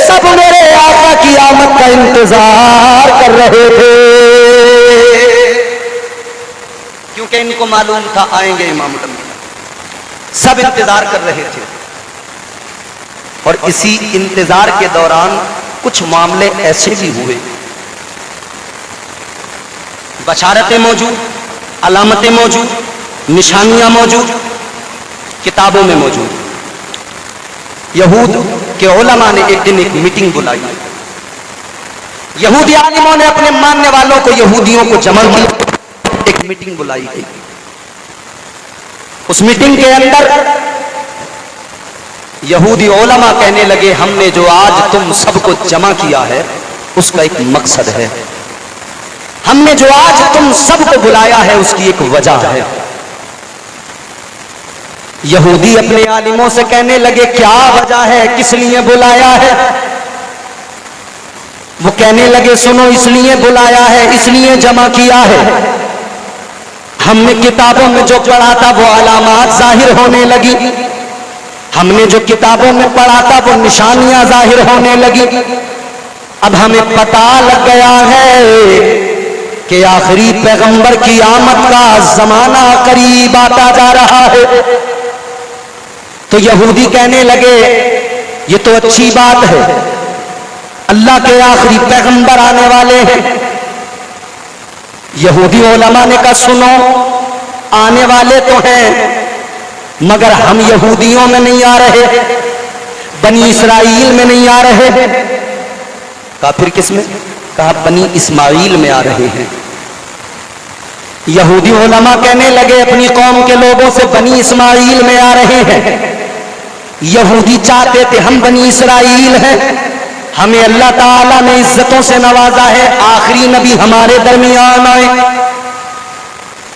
سب میرے آقا کی آمد کا انتظار کر رہے تھے، کیونکہ ان کو معلوم تھا آئیں گے امام الانبیاء، سب انتظار کر رہے تھے۔ اور اسی انتظار کے دوران کچھ معاملے ایسے بھی ہوئے، بشارتیں موجود، علامتیں موجود، نشانیاں موجود، کتابوں میں موجود۔ یہود کے علماء نے ایک دن ایک میٹنگ بلائی، یہودی عالموں نے اپنے ماننے والوں کو، یہودیوں کو جمع کیا، ایک میٹنگ بلائی گئی۔ اس میٹنگ کے اندر یہودی علماء کہنے لگے ہم نے جو آج تم سب کو جمع کیا ہے اس کا ایک مقصد ہے، ہم نے جو آج تم سب کو بلایا ہے اس کی ایک وجہ ہے۔ یہودی اپنے عالموں سے کہنے لگے کیا وجہ ہے، کس لیے بلایا ہے؟ وہ کہنے لگے سنو، اس لیے بلایا ہے، اس لیے جمع کیا ہے، ہم نے کتابوں میں جو پڑھا تھا وہ علامات ظاہر ہونے لگی، ہم نے جو کتابوں میں پڑھا تھا وہ نشانیاں ظاہر ہونے لگی، اب ہمیں پتہ لگ گیا ہے کہ آخری پیغمبر کی آمد کا زمانہ قریب آتا جا رہا ہے۔ تو یہودی کہنے لگے یہ تو اچھی بات ہے، اللہ کے آخری پیغمبر آنے والے ہیں۔ یہودی علماء نے کہا سنو، آنے والے تو ہیں مگر ہم یہودیوں میں نہیں آ رہے، بنی اسرائیل میں نہیں آ رہے۔ کہا پھر کس میں؟ کہا بنی اسماعیل میں آ رہے ہیں۔ یہودی علماء کہنے لگے اپنی قوم کے لوگوں سے بنی اسماعیل میں آ رہے ہیں، یہودی چاہتے تھے ہم بنی اسرائیل ہیں، ہمیں اللہ تعالیٰ نے عزتوں سے نوازا ہے، آخری نبی ہمارے درمیان آئے۔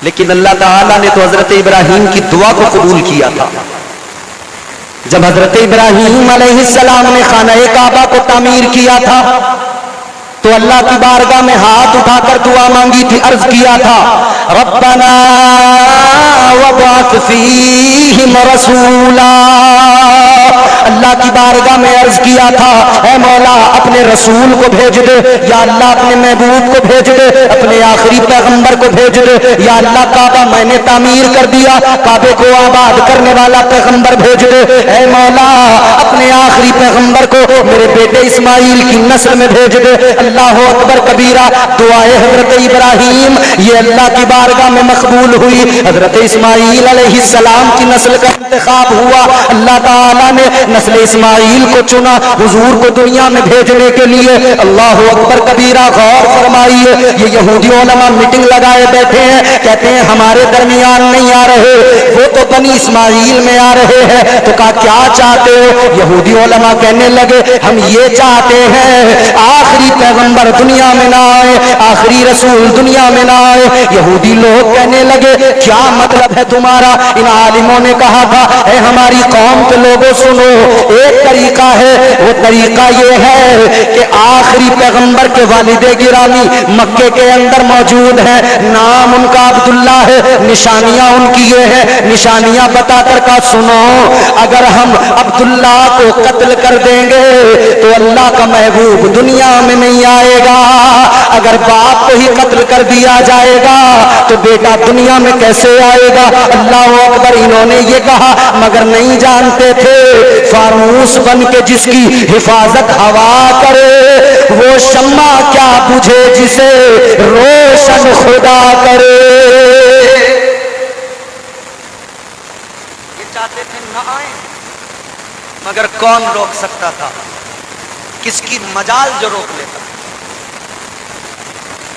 لیکن اللہ تعالیٰ نے تو حضرت ابراہیم کی دعا کو قبول کیا تھا۔ جب حضرت ابراہیم علیہ السلام نے خانہ کعبہ کو تعمیر کیا تھا تو اللہ کی بارگاہ میں ہاتھ اٹھا کر دعا مانگی تھی، عرض کیا تھا ربنا وابعث فیہم رسولا، اللہ کی بارگاہ میں عرض کیا تھا اے مولا اپنے رسول کو بھیج دے، یا اللہ اپنے محبوب کو بھیج دے، اپنے آخری پیغمبر کو بھیج دے، یا اللہ کعبہ میں نے تعمیر کر دیا، کعبے کو آباد کرنے والا پیغمبر بھیج دے، اے مولا اپنے آخری پیغمبر کو میرے بیٹے اسماعیل کی نسل میں بھیج دے۔ اللہ اکبر کبیرہ، دعائے حضرت ابراہیم یہ اللہ کی بارگاہ میں مقبول ہوئی، حضرت اسماعیل علیہ السلام کی نسل کا انتخاب ہوا، اللہ تعالیٰ نے نسل اسماعیل کو چنا حضور کو دنیا میں بھیجنے کے لیے۔ اللہ اکبر کبیرہ، غور فرمائیے، یہ یہودی علماء میٹنگ لگائے بیٹھے ہیں، کہتے ہیں ہمارے درمیان نہیں آ رہے، وہ تو بنی اسماعیل میں آ رہے ہیں۔ تو کہا کیا چاہتے ہو؟ یہودی علماء کہنے لگے ہم یہ چاہتے ہیں آخری پیغمبر دنیا میں نہ آئے، آخری رسول دنیا میں نہ آئے۔ یہودی لوگ کہنے لگے کیا مطلب ہے تمہارا؟ ان عالموں نے کہا تھا اے ہماری قوم کے لوگوں سنو، ایک طریقہ ہے، وہ طریقہ یہ ہے کہ آخری پیغمبر کے والد گرامی مکے کے اندر موجود ہیں، نام ان کا عبداللہ ہے، نشانیاں ان کی یہ ہے، نشانیاں بتا کر کا سنو، اگر ہم عبداللہ کو قتل کر دیں گے تو اللہ کا محبوب دنیا میں نہیں آئے گا، اگر باپ کو ہی قتل کر دیا جائے گا تو بیٹا دنیا میں کیسے آئے گا؟ اللہ اکبر، انہوں نے یہ کہا مگر نہیں جانتے تھے فانوس بن کے جس کی حفاظت ہوا کرے وہ شمع کیا بجھے جسے روشن خدا کرے۔ یہ چاہتے تھے نہ آئیں مگر کون روک سکتا تھا؟ کس کی مجال جو روک لیتا؟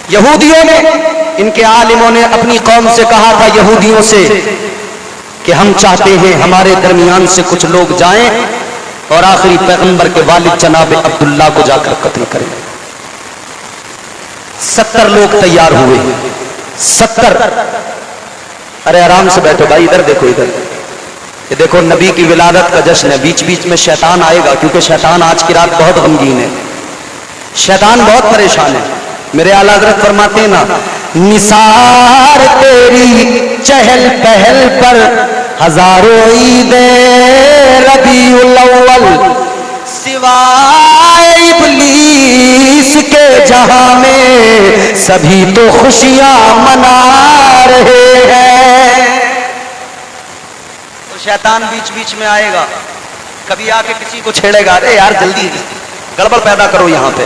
یہودیوں نے، ان کے عالموں نے اپنی قوم سے کہا تھا یہودیوں سے کہ ہم چاہتے ہیں ہمارے درمیان سے کچھ لوگ جائیں اور آخری پیغمبر کے والد جناب عبداللہ کو جا کر قتل کریں۔ 70 لوگ تیار ہوئے، 70۔ ارے آرام سے بیٹھو بھائی، ادھر دیکھو، ادھر یہ دیکھو، نبی کی ولادت کا جشن ہے، بیچ بیچ میں شیطان آئے گا کیونکہ شیطان آج کی رات بہت غمگین ہے، شیطان بہت پریشان ہے۔ میرے اعلیٰ حضرت فرماتے ہیں نا نثار تیری چہل پہل پر ہزاروں عید ربیع الاول، سوائے ابلیس کے جہاں میں سبھی تو خوشیاں منا رہے ہیں۔ تو شیطان بیچ بیچ میں آئے گا، کبھی آ کے کسی کو چھیڑے گا، ارے یار جلدی گڑبڑ پیدا کرو، یہاں پہ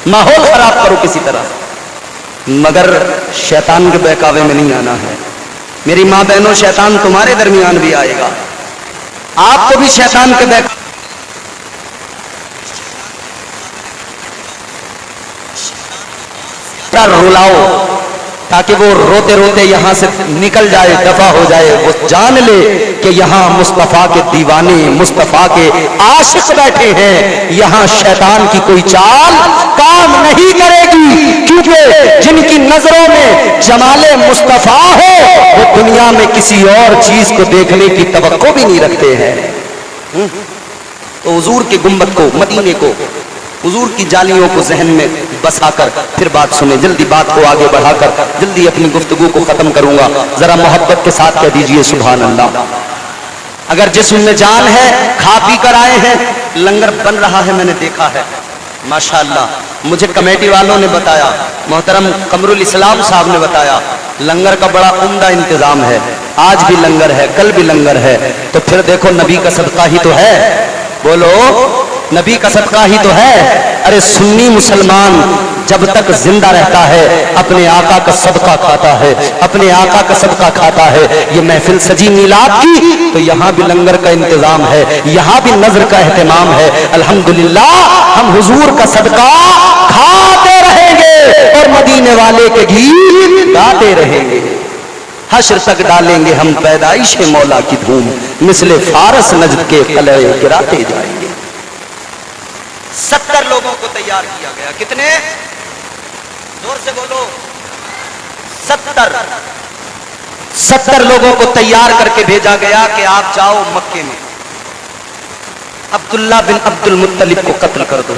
ماحول خراب کرو کسی طرح، مگر شیطان کے بہکاوے میں نہیں آنا ہے۔ میری ماں بہنوں، شیطان تمہارے درمیان بھی آئے گا، آپ کو بھی شیطان کے بہکاوے رلاؤ تاکہ وہ روتے روتے یہاں سے نکل جائے، دفع ہو جائے، وہ جان لے کہ یہاں مصطفیٰ کے دیوانے، مصطفیٰ کے عاشق بیٹھے ہیں، یہاں شیطان کی کوئی چال کام نہیں کرے گی، کیونکہ جن کی نظروں میں جمال مصطفیٰ ہے وہ دنیا میں کسی اور چیز کو دیکھنے کی توقع بھی نہیں رکھتے ہیں۔ تو حضور کے گنبد کو، مدینے کو، حضور کی جالیوں کو ذہن میں بسا کر پھر بات سنیں، جلدی بات کو آگے بڑھا کر جلدی اپنی گفتگو کو ختم کروں گا، ذرا محبت کے ساتھ کہہ دیجئے سبحان اللہ۔ اگر جسم میں جان ہے، کھا پی کر آئے ہیں، لنگر بن رہا ہے، میں نے دیکھا ہے ماشاءاللہ، مجھے کمیٹی والوں نے بتایا، محترم قمر الاسلام صاحب نے بتایا، لنگر کا بڑا عمدہ انتظام ہے، آج بھی لنگر ہے، کل بھی لنگر ہے، تو پھر دیکھو نبی کا صدقہ ہی تو ہے، بولو نبی کا صدقہ ہی تو ہے۔ ارے سنی مسلمان جب تک زندہ رہتا ہے اپنے آقا کا صدقہ کھاتا ہے، اپنے آقا کا صدقہ کھاتا ہے۔ یہ محفل سجی میلاد کی تو یہاں بھی لنگر کا انتظام ہے، یہاں بھی نظر کا اہتمام ہے، الحمدللہ ہم حضور کا صدقہ کھاتے رہیں گے اور مدینے والے کے گیت گاتے رہیں گے، حشر تک ڈالیں گے ہم پیدائش مولا کی دھوم، مثل فارس نجد کے قلعے گراتے جائیں گے۔ 70 لوگوں کو تیار کیا گیا، کتنے؟ زور سے بولو، 70 لوگوں کو تیار کر کے بھیجا گیا کہ آپ جاؤ مکے میں عبداللہ بن عبد المطلب کو قتل کر دو۔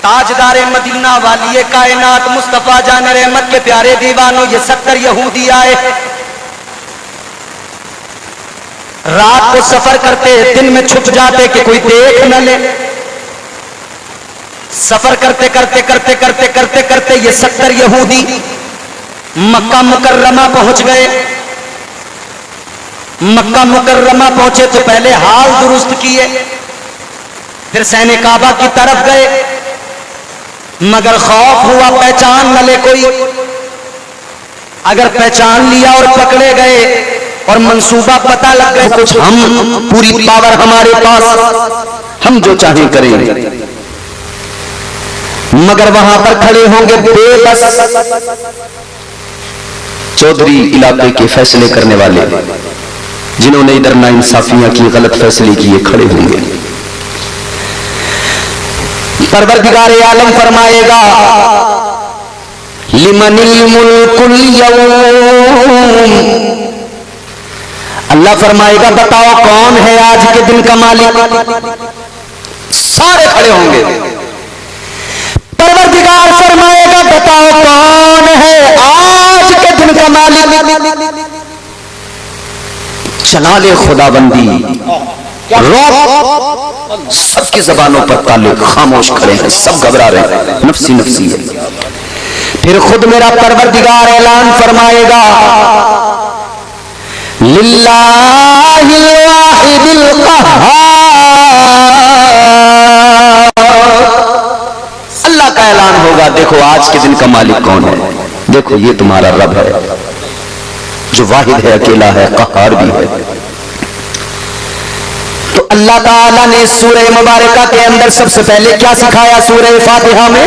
تاجدار مدینہ، والی کائنات، مصطفیٰ جان رحمت کے پیارے دیوانوں، یہ 70 یہودی آئے، رات کو سفر کرتے، دن میں چھپ جاتے کہ کوئی دیکھ نہ لے، سفر کرتے کرتے کرتے کرتے کرتے کرتے یہ 70 یہودی مکہ مکرمہ پہنچ گئے۔ مکہ مکرمہ پہنچے تو پہلے حال درست کیے، پھر سین کعبہ کی طرف گئے، مگر خوف ہوا پہچان نہ لے کوئی، اگر پہچان لیا اور پکڑے گئے اور منصوبہ پتہ لگ گئے کچھ، ہم پوری پاور ہمارے پاس، ہم جو چاہیں کریں، مگر وہاں پر کھڑے ہوں گے بے بس چودھری علاقے کے فیصلے کرنے والے، جنہوں نے ادھر ناانصافیاں کی، غلط فیصلے کیے، کھڑے ہوں گے۔ پروردگار عالم فرمائے گا لمن الملک اليوم، اللہ فرمائے گا بتاؤ کون ہے آج کے دن کا مالک؟ سارے کھڑے ہوں گے۔ پروردگار فرمائے گا بتاؤ کون ہے آج کے دن کا مالک؟ جلال خدا بندی، روب سب کی زبانوں پر تعلق، خاموش کھڑے ہیں، سب گھبرا رہے ہیں، نفسی نفسی ہے۔ پھر خود میرا پروردگار اعلان فرمائے گا للہ الواحد القہار، اللہ کا اعلان ہوگا دیکھو آج کے دن کا مالک کون ہے، دیکھو یہ تمہارا رب ہے جو واحد ہے، اکیلا ہے، قہار بھی ہے۔ تو اللہ تعالیٰ نے سورہ مبارکہ کے اندر سب سے پہلے کیا سکھایا سورہ فاتحہ میں؟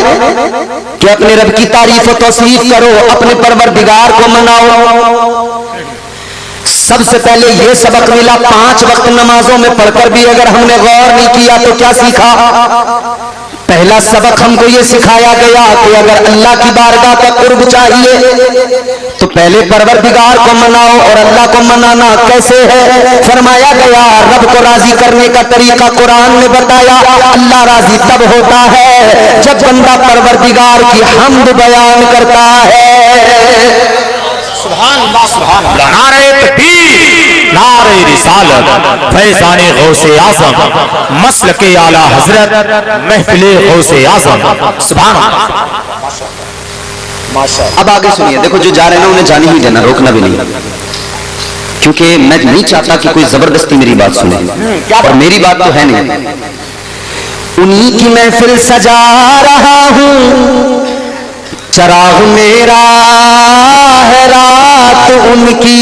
کہ اپنے رب کی تعریف و توصیف کرو، اپنے پروردگار کو مناؤ۔ سب سے پہلے یہ سبق ملا 5 وقت نمازوں میں پڑھ کر بھی اگر ہم نے غور نہیں کیا تو کیا سیکھا؟ پہلا سبق ہم کو یہ سکھایا گیا کہ اگر اللہ کی بارگاہ کا قرب چاہیے تو پہلے پروردگار کو مناؤ. اور اللہ کو منانا کیسے ہے؟ فرمایا گیا رب کو راضی کرنے کا طریقہ قرآن نے بتایا. اللہ راضی تب ہوتا ہے جب بندہ پروردگار کی حمد بیان کرتا ہے. سبحان اللہ سبحان اللہ. نعرہ تکبیر، نعرہ رسالت، فیضان غوث اعظم، مسلک اعلی حضرت، محفل غوث اعظم. سبحان اللہ. اب آگے سنیے، دیکھو جو جا رہے ہیں انہیں جانے ہی دینا، روکنا بھی نہیں، کیونکہ میں نہیں چاہتا کہ کوئی زبردستی میری بات سنے، اور میری بات تو ہے نہیں. انہی کی محفل سجا رہا ہوں، چراغ میرا ہے رات ان کی.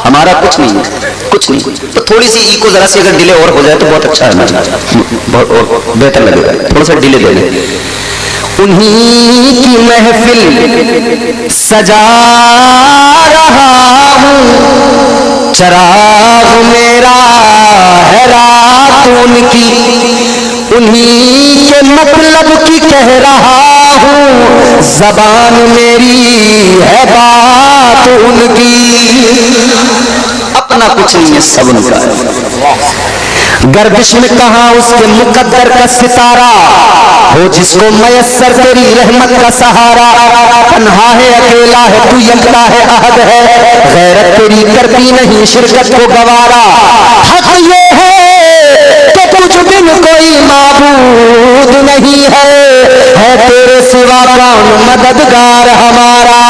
ہمارا کچھ نہیں، کچھ نہیں. تو تھوڑی سی ایکو ذرا سی اگر ڈیلے اور ہو جائے تو بہت اچھا ہے، بہت بہتر لگے گا. تھوڑا سا ڈیلے دے لیں. انہی کی محفل سجا رہا ہوں، چراغ میرا ہے رات ان کی. انہی کے مطلب کی کہہ رہا ہوں، زبان میری ہے بات ان کی. اپنا کچھ نہیں ہے، سب ان کا ہے. گردش میں کہاں اس کے مقدر کا ستارہ ہو جس کو میسر تیری رحمت کا سہارا. تنہا ہے اکیلا ہے تو یکتا ہے احد ہے، غیرت تیری کرتی نہیں شرکت کو گوارا. حق یہ ہے کہ کچھ دن کوئی معبود نہیں ہے تیرے سوا کون مددگار ہمارا.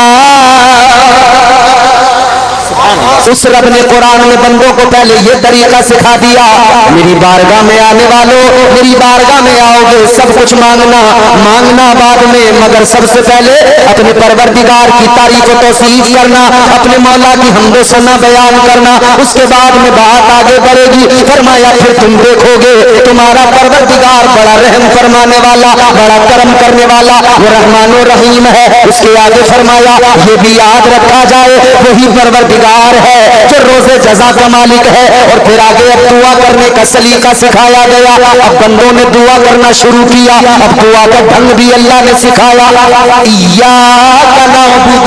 اس رب نے قرآن میں بندوں کو پہلے یہ طریقہ سکھا دیا، میری بارگاہ میں آنے والوں، میری بارگاہ میں آؤ گے سب کچھ مانگنا بعد میں، مگر سب سے پہلے اپنے پروردگار کی تعریف و توصیف کرنا، اپنے مولا کی حمد و ثنا بیان کرنا. اس کے بعد میں بات آگے بڑھے گی. فرمایا پھر تم دیکھو گے تمہارا پروردگار بڑا رحم فرمانے والا، بڑا کرم کرنے والا، وہ رحمان و رحیم ہے. اس کے آگے فرمایا یہ بھی یاد رکھا جائے وہی پروردگار ہے جو روز جزا کا مالک ہے. اور پھر آگے اب دعا کرنے کا سلیقہ سکھایا گیا. اب بندوں نے دعا کرنا شروع کیا. اب دعا کا ڈھنگ بھی اللہ نے سکھایا. ایاک نعبد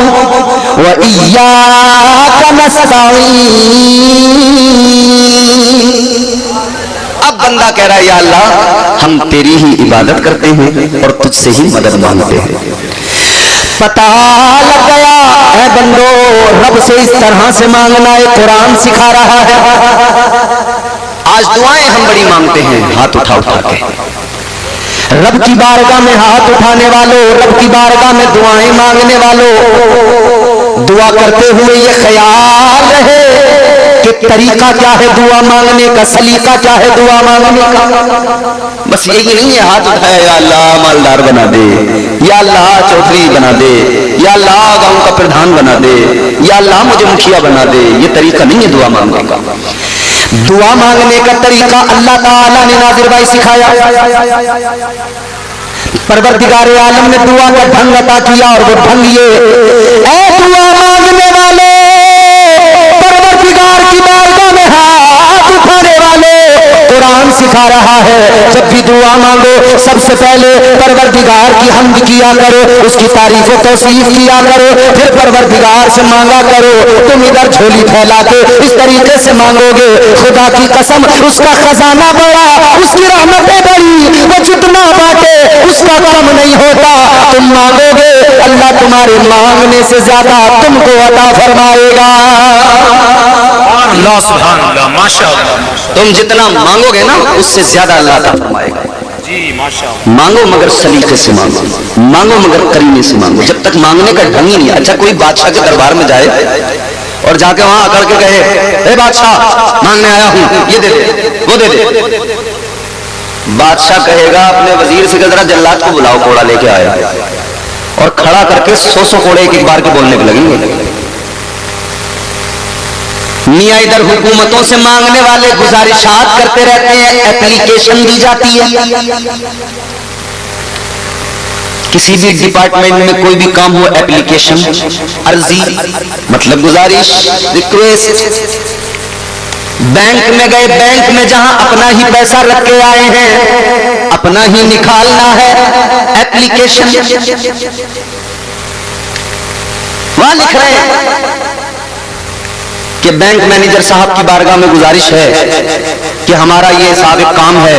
و ایاک نستعین. اب بندہ کہہ رہا ہے یا اللہ ہم تیری ہی عبادت کرتے ہیں اور تجھ سے ہی مدد مانگتے ہیں. پتہ لگ گیا اے بندو رب سے اس طرح سے مانگنا ہے. قرآن سکھا رہا ہے. آج دعائیں ہم بڑی مانگتے ہیں ہاتھ اٹھا اٹھا کے. رب کی بارگاہ میں ہاتھ اٹھانے والوں، رب کی بارگاہ میں دعائیں مانگنے والوں، دعا کرتے ہوئے یہ خیال رہے کہ طریقہ کیا ہے دعا مانگنے کا، سلیقہ کیا ہے دعا مانگنے کا. بس یہی نہیں ہے ہاتھ اٹھایا یا اللہ مالدار بنا دے، یا اللہ چودھری بنا دے، یا اللہ گاؤں کا پردھان بنا دے، یا اللہ مجھے مکھیا بنا دے. یہ طریقہ نہیں ہے دعا مانگنے کا. دعا مانگنے کا طریقہ اللہ تعالیٰ نے ناظر بھائی سکھایا. پروردگار عالم نے دعا کا ڈھنگ عطا کیا، اور وہ ڈھنگ یہ اے دعا مانگنے والے، پروردگار کی بارگاہ میں ہاتھ اٹھانے والے، قرآن سکھا رہا ہے جب بھی دعا مانگو سب سے پہلے پروردگار کی حمد کیا کرو، اس کی تعریف و توصیف کیا کرو، پھر پروردگار سے مانگا کرو. تم ادھر جھولی پھیلا کے اس طریقے سے مانگو گے خدا کی قسم اس کا خزانہ بڑا، اس کی رحمتیں بڑی، وہ جتنا بانٹے اس کا کم نہیں ہوتا. تم مانگو گے اللہ تمہارے مانگنے سے زیادہ تم کو عطا فرمائے گا. اللہ سبحان اللہ ماشاءاللہ. تم جتنا مانگو گے نا اس سے زیادہ اللہ عطا فرمائے گا. جی ماشاءاللہ. مانگو مگر سلیقے سے مانگو، مانگو مگر کرینے سے مانگو. جب تک مانگنے کا ڈھنگ ہی نہیں. اچھا کوئی بادشاہ کے دربار میں جائے اور جا کے وہاں اکڑ کے کہے اے بادشاہ مانگنے آیا ہوں یہ دے دے وہ دے دے. بادشاہ کہے گا اپنے وزیر سے کہ ذرا جلات کو بلاؤ کوڑا لے کے آیا، اور کھڑا کر کے 100 کوڑے ایک بار کے بولنے کے لگیں گے. میاں ادھر حکومتوں سے مانگنے والے گزارشات کرتے رہتے ہیں، اپلیکیشن دی جاتی ہے کسی بھی ڈپارٹمنٹ میں کوئی بھی کام ہو، اپلیکیشن، عرضی مطلب گزارش، ریکویسٹ، بینک میں گئے، بینک میں جہاں اپنا ہی پیسہ رکھ کے آئے ہیں، اپنا ہی نکالنا ہے، اپلیکیشن وہاں لکھ رہے ہیں کہ بینک مینیجر صاحب کی بارگاہ میں گزارش ہے کہ ہمارا یہ صاحب ایک کام ہے،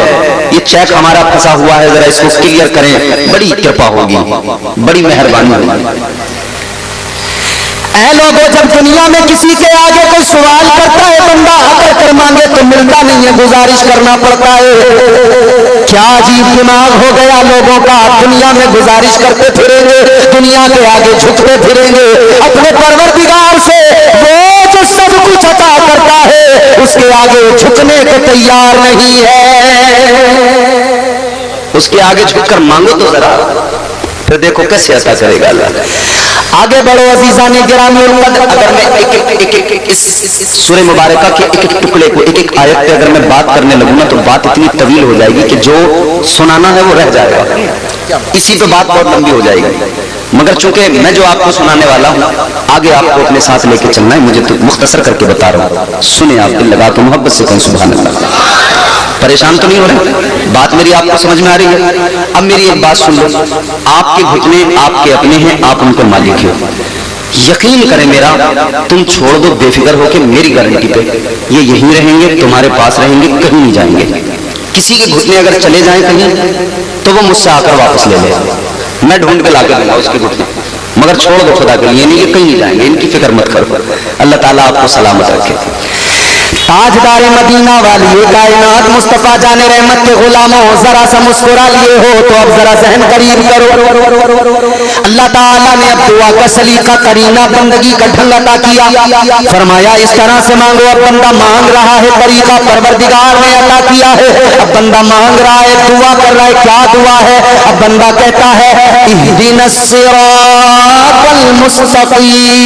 یہ چیک ہمارا پھنسا ہوا ہے، ذرا اس کو کلیئر کریں، بڑی کرپا ہوگی، بڑی مہربانی ہوگی۔ اے لوگوں، جب دنیا میں کسی کے آگے کوئی سوال کرتا ہے بندہ آ کر مانگے تو ملتا نہیں ہے، گزارش کرنا پڑتا ہے۔ کیا عجیب دماغ ہو گیا لوگوں کا، دنیا میں گزارش کرتے پھریں گے، دنیا کے آگے جھکتے پھریں گے، اپنے پروردگار سے وہ جو سب کچھ عطا کرتا ہے اس کے آگے جھکنے کو تیار نہیں ہے۔ اس کے آگے جھک کر مانگو تو ذرا، پھر دیکھو کیسے عطا کرے گا اللہ۔ آگے بڑھو عزیزان گرامی القدر، اگر میں ایک اس سورہ مبارکہ کے ایک ٹکڑے کو، ایک آیت پہ اگر میں بات کرنے لگوں نا تو بات اتنی طویل ہو جائے گی کہ جو سنانا ہے وہ رہ جائے گا، اسی پہ بات بہت لمبی ہو جائے گی، مگر چونکہ میں جو آپ کو سنانے والا ہوں آگے آپ کو اپنے ساتھ لے کے چلنا ہے، مجھے تو مختصر کر کے بتا رہا ہوں، سنیں آپ دل لگا کے محبت سے کہیں سبحان اللہ۔ پریشان تو نہیں ہو رہے؟ بات میری آپ کو سمجھ میں آ رہی ہے؟ اب میری ایک بات سن لو، آپ کے گھٹنے آپ کے اپنے ہیں، آپ ان کے مالک ہو، یقین کریں میرا، تم چھوڑ دو بے فکر ہو کے میری گارنٹی پہ، یہ یہیں رہیں گے، تمہارے پاس رہیں گے، کہیں نہیں جائیں گے۔ کسی کے گھٹنے اگر چلے جائیں کہیں تو وہ مجھ سے آ کر واپس لے لے، میں ڈھونڈ کے لا کے دوں گا اس کے گھٹنے، مگر چھوڑ دو خدا کے لیے، نہیں کہ کہیں نہیں جائیں گے، ان کی فکر مت کرو، اللہ تعالیٰ آپ کو سلامت رکھے۔ تاجدار مدینہ والی کائنات مصطفیٰ جان رحمت کے غلاموں، ذرا سا مسکرا لیے ہو تو اب ذرا ذہن قریب کرو۔ اللہ تعالیٰ نے اب دعا کا سلیقہ کرینہ بندگی کا ڈھنگ عطا کیا، فرمایا اس طرح سے مانگو۔ اب بندہ مانگ رہا ہے، طریقہ پروردگار نے عطا کیا ہے، اب بندہ مانگ رہا ہے، دعا کر رہا ہے، کیا دعا ہے؟ اب بندہ کہتا ہے اہدنا الصراط المستقیم۔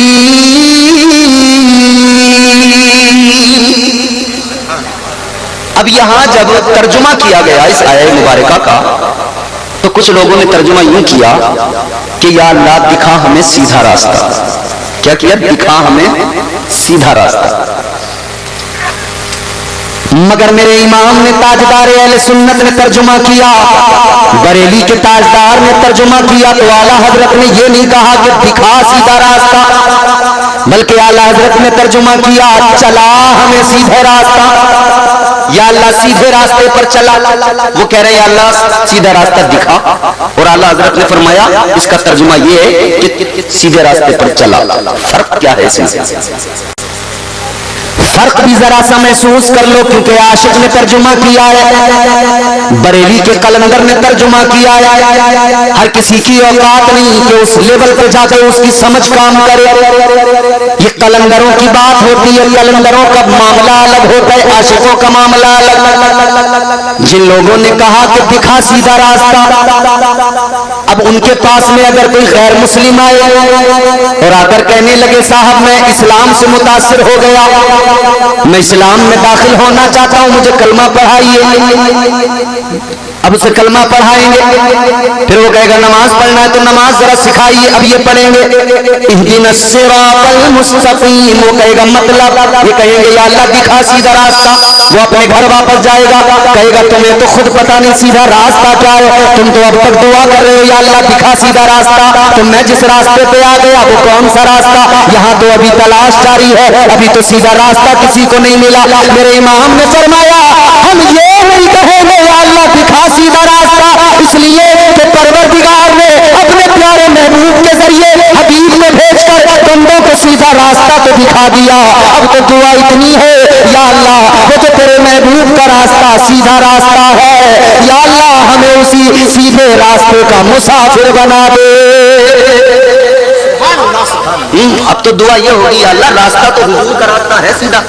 اب یہاں جب ترجمہ کیا گیا اس آیہ مبارکہ کا تو کچھ لوگوں نے ترجمہ یوں کیا کہ یا اللہ دکھا ہمیں سیدھا راستہ۔ کیا کیا؟ دکھا ہمیں سیدھا راستہ۔ مگر میرے امام نے تاجدار اہل سنت نے ترجمہ کیا، بریلی کے تاجدار نے ترجمہ کیا تو اعلیٰ حضرت نے یہ نہیں کہا کہ دکھا سیدھا راستہ، بلکہ اعلیٰ حضرت نے ترجمہ کیا چلا ہمیں سیدھے راستہ، یا اللہ سیدھے راستے پر چلا۔ وہ کہہ رہے ہیں یا اللہ سیدھا راستہ دکھا، اور اعلیٰ حضرت نے فرمایا اس کا ترجمہ یہ ہے کہ سیدھے راستے پر چلا۔ فرق کیا ہے اس میں؟ فرق بھی ذرا سا محسوس کر لو، کیونکہ عاشق نے ترجمہ کیا ہے، بریلی کے قلندر نے ترجمہ کیا ہے۔ ہر کسی کی اوقات نہیں کہ اس لیول پہ جا کر اس کی سمجھ کام کرے، یہ قلندروں کی بات ہوتی ہے، قلندروں کا معاملہ الگ ہوتا ہے، عاشقوں کا معاملہ الگ۔ جن لوگوں نے کہا کہ دکھا سیدھا راستہ، اب ان کے پاس میں اگر کوئی غیر مسلم آئے اور آ کر کہنے لگے صاحب میں اسلام سے متاثر ہو گیا، میں اسلام میں داخل ہونا چاہتا ہوں، مجھے کلمہ پڑھائیے، اب اسے کلمہ پڑھائیں گے، پھر وہ کہے گا نماز پڑھنا ہے تو نماز ذرا سکھائیے، اب یہ پڑھیں گے اہدنا الصراط المستقیم، وہ کہے گا مطلب، یہ کہیں گے یا اللہ دکھا سیدھا راستہ، وہ اپنے گھر واپس جائے گا، کہے گا تمہیں تو خود پتہ نہیں سیدھا راستہ کیا ہے، تم تو اب تک دعا کر رہے ہو یا اللہ دکھا سیدھا راستہ، تو میں جس راستے پہ آ گیا وہ کون سا راستہ؟ یہاں تو ابھی تلاش جاری ہے، ابھی تو سیدھا راستہ کسی کو نہیں ملا۔ میرے امام نے فرمایا ہم یہ نہیں کہیں گے یا اللہ دکھا سیدھا راستہ، اس لیے کہ پروردگار نے اپنے پیارے محبوب کے ذریعے حبیب میں بھیج کر بندوں کو سیدھا راستہ تو دکھا دیا، اب تو دعا اتنی ہے یا اللہ وہ جو تیرے محبوب کا راستہ سیدھا راستہ ہے، یا اللہ ہمیں اسی سیدھے راستے کا مسافر بنا دے۔ اب تو دعا یہ ہوگی یا اللہ راستہ تو حضور کا راستہ ہے سیدھا،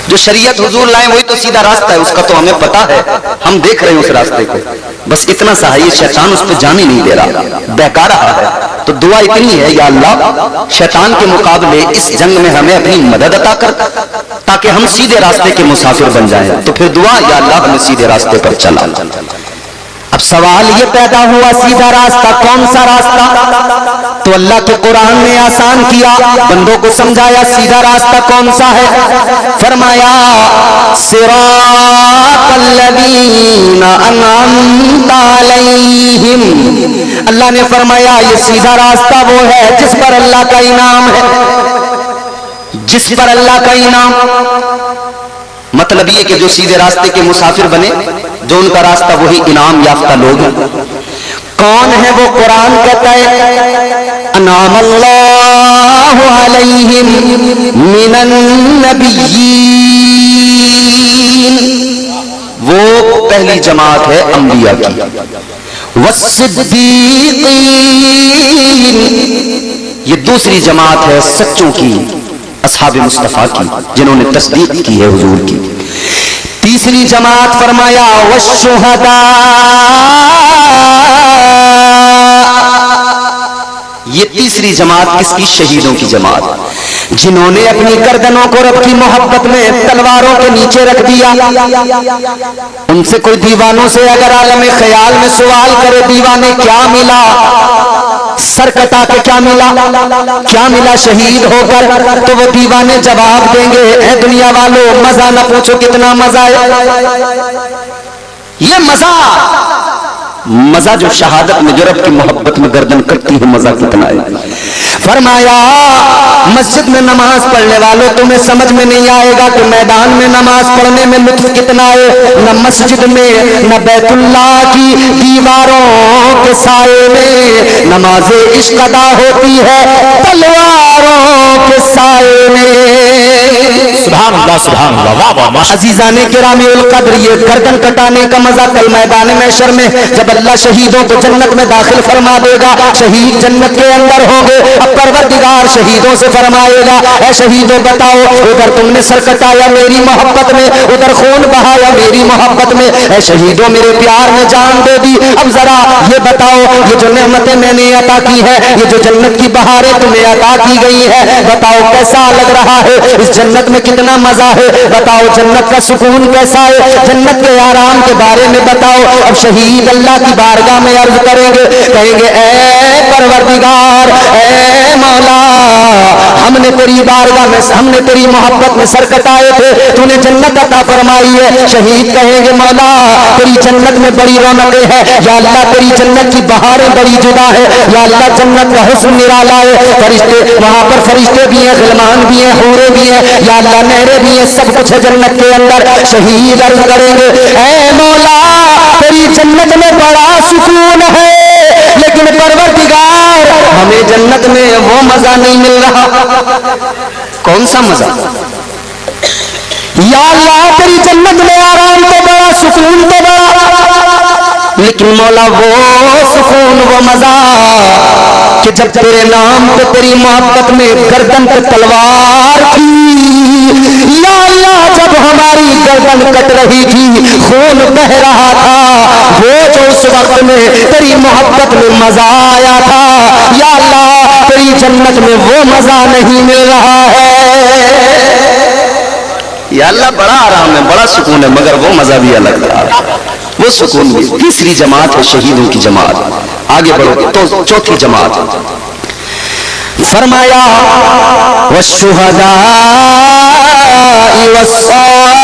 جو شریعت حضور لائیں وہی تو سیدھا راستہ ہے، اس کا تو ہمیں پتا ہے، ہم دیکھ رہے ہیں اس راستے کو، بس اتنا سا ہے یہ شیطان اس پہ جانے نہیں دے رہا، بہکا رہا ہے، تو دعا اتنی ہے یا اللہ شیطان کے مقابلے اس جنگ میں ہمیں اپنی مدد عطا کر تاکہ ہم سیدھے راستے کے مسافر بن جائیں، تو پھر دعا یا اللہ ہمیں سیدھے راستے پر چلا۔ اب سوال یہ پیدا ہوا سیدھا راستہ کون سا راستہ؟ تو اللہ کے قرآن نے آسان کیا، بندوں کو سمجھایا سیدھا راستہ کون سا ہے، فرمایا صراط الذین انعمت علیہم، اللہ نے فرمایا یہ سیدھا راستہ وہ ہے جس پر اللہ کا انعام ہے، جس پر اللہ کا انعام، مطلب یہ کہ جو سیدھے راستے کے مسافر بنے، جو ان کا راستہ وہی انعام یافتہ لوگ ہیں۔ کون ہے وہ؟ قرآن کہتا ہے انعام اللہ علیہم من النبیین، وہ پہلی جماعت ہے انبیاء کی، والصدیقین، یہ دوسری جماعت ہے سچوں کی، اصحاب مصطفیٰ کی، جنہوں نے تصدیق کی ہے حضور کی، تیسری جماعت فرمایا والشہداء، یہ تیسری جماعت کس کی؟ شہیدوں کی جماعت، جنہوں نے اپنی گردنوں کو رب کی محبت میں تلواروں کے نیچے رکھ دیا۔ ان سے کوئی دیوانوں سے اگر عالم خیال میں سوال کرے دیوانے کیا ملا، سر کٹا کے کیا ملا، کیا ملا شہید ہو کر، تو وہ دیوانے جواب دیں گے اے دنیا والوں مزہ نہ پوچھو کتنا مزہ ہے، یہ مزہ جو شہادت میں جو رب کی محبت میں گردن کٹتی ہے مزہ کتنا ہے۔ فرمایا مسجد میں نماز پڑھنے والوں تمہیں سمجھ میں نہیں آئے گا کہ میدان میں نماز پڑھنے میں لطف کتنا ہے، نہ مسجد میں نہ بیت اللہ کی دیواروں کے سائے میں نماز عشق ادا ہوتی ہے تلواروں کے سائے میں۔ سبحان اللہ سبحان اللہ، واہ واہ ماشاء عزیزان گرامی القدر، یہ گردن کٹانے کا مزہ کل میدان محشر میں جب اللہ شہیدوں کو جنت میں داخل فرما دے گا، شہید جنت کے اندر ہوں گے، اب پروردگار شہیدوں سے فرمائے گا اے شہیدوں بتاؤ ادھر تم نے سر کٹایا میری محبت میں، ادھر خون بہایا میری محبت میں، اے شہیدوں میرے پیار میں جان دے دی، اب ذرا یہ بتاؤ یہ جو نعمتیں میں نے عطا کی ہے، یہ جو جنت کی بہاریں تمہیں عطا کی گئی ہے، بتاؤ کیسا لگ رہا ہے، اس جنت میں کتنا مزہ ہے، بتاؤ جنت کا سکون کیسا ہے، جنت کے آرام کے بارے میں بتاؤ۔ اب شہید اللہ کی بارگاہ میں عرض کریں گے، کہیں گے اے پروردگار اے مولا، ہم نے تیری بارگاہ میں، ہم نے تیری محبت میں سر کٹائے تھے، تو نے جنت عطا فرمائی ہے۔ شہید کہیں گے مولا تیری جنت میں بڑی رونقیں ہیں، یا اللہ تیری جنت کی بہاریں بڑی جدا ہے، یا اللہ جنت کا حسن نرالا ہے، فرشتے وہاں پر فرشتے بھی ہیں، غلمان بھی ہیں، حوریں بھی ہیں، یا اللہ نہریں بھی ہیں، سب کچھ ہے جنت کے اندر۔ شہید عرض کریں گے اے مولا تیری جنت میں بڑا سکون ہے، لیکن پروردگار ہمیں جنت میں وہ مزہ نہیں مل رہا۔ کون سا مزہ؟ یا اللہ تیری جنت میں آرام تو بڑا، سکون تو بڑا، لیکن مولا وہ سکون وہ مزہ کہ جب تیرے نام پہ تیری محبت میں گردن پہ تلوار تھی، یا اللہ جب ہماری گردن کٹ رہی تھی خون بہ رہا تھا، وہ جو اس وقت میں تیری محبت میں مزہ آیا تھا، یا اللہ تیری جنت میں وہ مزہ نہیں مل رہا ہے۔ یا اللہ بڑا آرام ہے، بڑا سکون ہے، مگر وہ مزہ بھی الگ تھا، وہ سکون بھی۔ تیسری جماعت ہے شہیدوں کی جماعت، آگے بڑھو تو چوتھی جماعت فرمایا والشہداء والصالحین،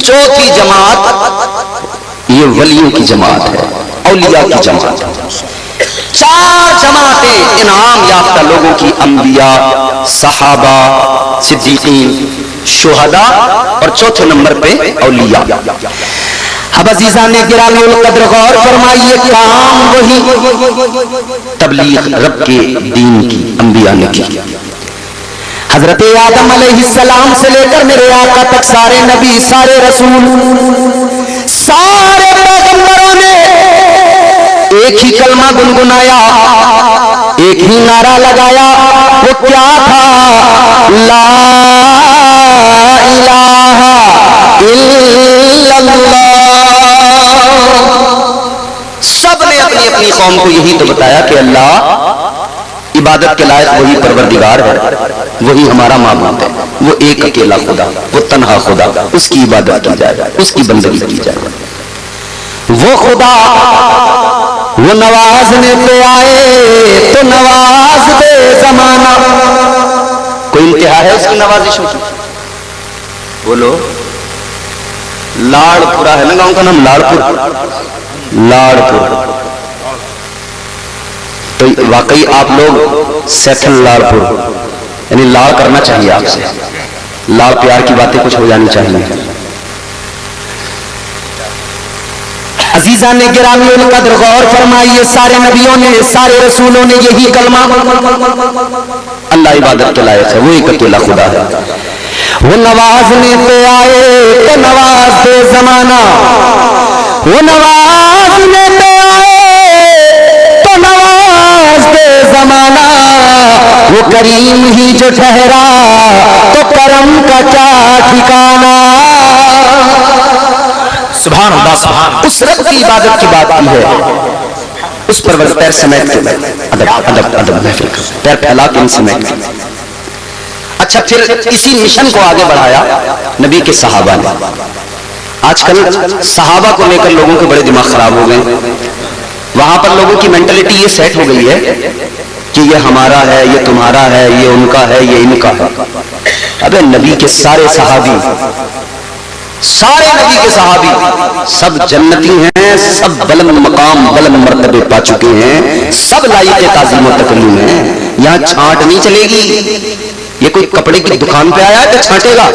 چوتھی جماعت یہ ولیوں کی جماعت ہے، اولیاء کی جماعت ہے۔ چار جماعتیں انعام یافتہ لوگوں کی، انبیاء، صحابہ، صدیقین، شہداء اور چوتھے نمبر پہ اولیاء۔ اب عزیزان گرامی القدر غور فرمائیے، کام وہی تبلیغ رب کے دین کی انبیاء نے کی۔ حضرت آدم علیہ السلام سے لے کر میرے آقا تک سارے نبی، سارے رسول، سارے پیغمبروں نے ایک ہی کلمہ گنگنایا، ایک ہی نعرہ لگایا، وہ کیا تھا؟ لا الہ الا اللہ۔ سب نے اپنی اپنی قوم کو یہی تو بتایا کہ اللہ عبادت کے لائق وہی پروردگار ہے، وہی ہمارا معبود ہے، وہ ایک اکیلا خدا، وہ تنہا خدا، اس کی عبادت کی جائے، اس کی بندگی کی جائے۔ وہ خدا وہ نوازنے پہ آئے تو نواز دے زمانہ، کوئی انتہا ہے اس کی نوازشوں کی؟ بولو، لاڑ پورا ہے نا گاؤں کا نام، لاڑ پور، لاڑ پور، تو واقعی آپ لوگ سیٹل لاڑ پور، یعنی لاڑ کرنا چاہیے آپ سے، لاڑ پیار کی باتیں کچھ ہو جانی چاہیے۔ عزیزان گرامی القدر غور فرمائیے، سارے نبیوں نے، سارے رسولوں نے یہی کلمہ، اللہ عبادت کے لائق ہے، وہ ایک اکیلا خدا ہے۔ وہ نوازنے پہ آئے تو نواز دے زمانہ، وہ نوازنے پہ آئے تو نواز دے زمانہ، وہ کریم ہی جو ٹھہرا تو کرم کا کیا ٹھکانہ۔ سبحان اللہ، سبحان اللہ۔ اس رب کی عبادت کی بات کی ہے، اس پر پیر سمیٹ کے ادب محفل کا پیر پھیلا کے ان سمیٹ کے۔ اچھا، پھر اسی مشن کو آگے بڑھایا نبی کے صحابہ نے۔ آج کل صحابہ کو لے کر لوگوں کے بڑے دماغ خراب ہو گئے، وہاں پر لوگوں کی مینٹلٹی یہ سیٹ ہو گئی ہے کہ یہ ہمارا ہے، یہ تمہارا ہے، یہ ان کا ہے، یہ ان کا ہے۔ ابے نبی کے سارے صحابی، سارے نبی کے صحابی سب جنتی ہیں، سب بلند مقام بلند مرتبے پا چکے ہیں، سب لائق تعظیم و تکریم ہیں۔ یہاں چھانٹ نہیں چلے گی، یہ کوئی کپڑے کی دکان پہ آیا تو چھانٹے گا،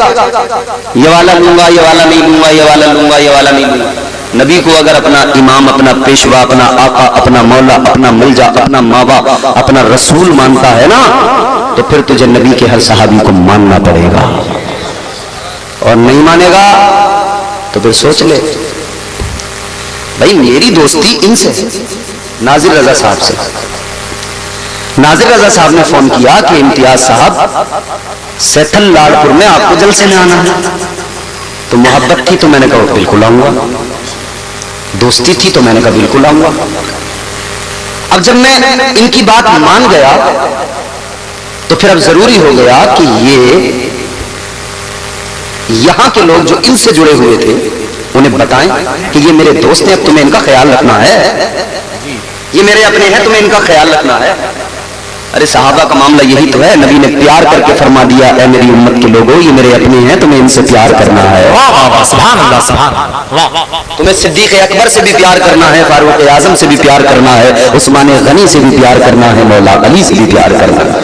یہ والا لوں گا، یہ والا نہیں لوں گا، یہ والا لوں گا، یہ والا نہیں لوں گا۔ نبی کو اگر اپنا امام، اپنا پیشوا، اپنا آقا، اپنا مولا، اپنا ملجا، اپنا ماوا، اپنا رسول مانتا ہے نا، تو پھر تجھے نبی کے ہر صحابی کو ماننا پڑے گا، اور نہیں مانے گا تو پھر سوچ لے بھائی میری دوستی ان سے، ناظر رضا صاحب سے۔ ناظر رضا صاحب نے فون کیا کہ امتیاز صاحب سیٹل لاڑ پور میں آپ کو جلسے میں آنا ہے، تو محبت تھی تو میں نے کہا بالکل آؤں گا، دوستی تھی تو میں نے کہا بالکل آؤں گا۔ اب جب میں ان کی بات مان گیا تو پھر اب ضروری ہو گیا کہ یہ یہاں کے لوگ جو ان سے جڑے ہوئے تھے انہیں بتائیں کہ یہ میرے دوست ہیں، اب تمہیں ان کا خیال رکھنا ہے، یہ میرے اپنے ہیں، تمہیں ان کا خیال رکھنا ہے۔ ارے صحابہ کا معاملہ یہی تو ہے، نبی نے پیار کر کے فرما دیا اے میری امت کے لوگوں یہ میرے اپنے ہیں، تمہیں ان سے پیار کرنا ہے۔ سبحان اللہ، سبحان اللہ۔ تمہیں صدیق اکبر سے بھی پیار کرنا ہے، فاروق اعظم سے بھی پیار کرنا ہے، عثمان غنی سے بھی پیار کرنا ہے، مولا علی سے بھی پیار کرنا ہے۔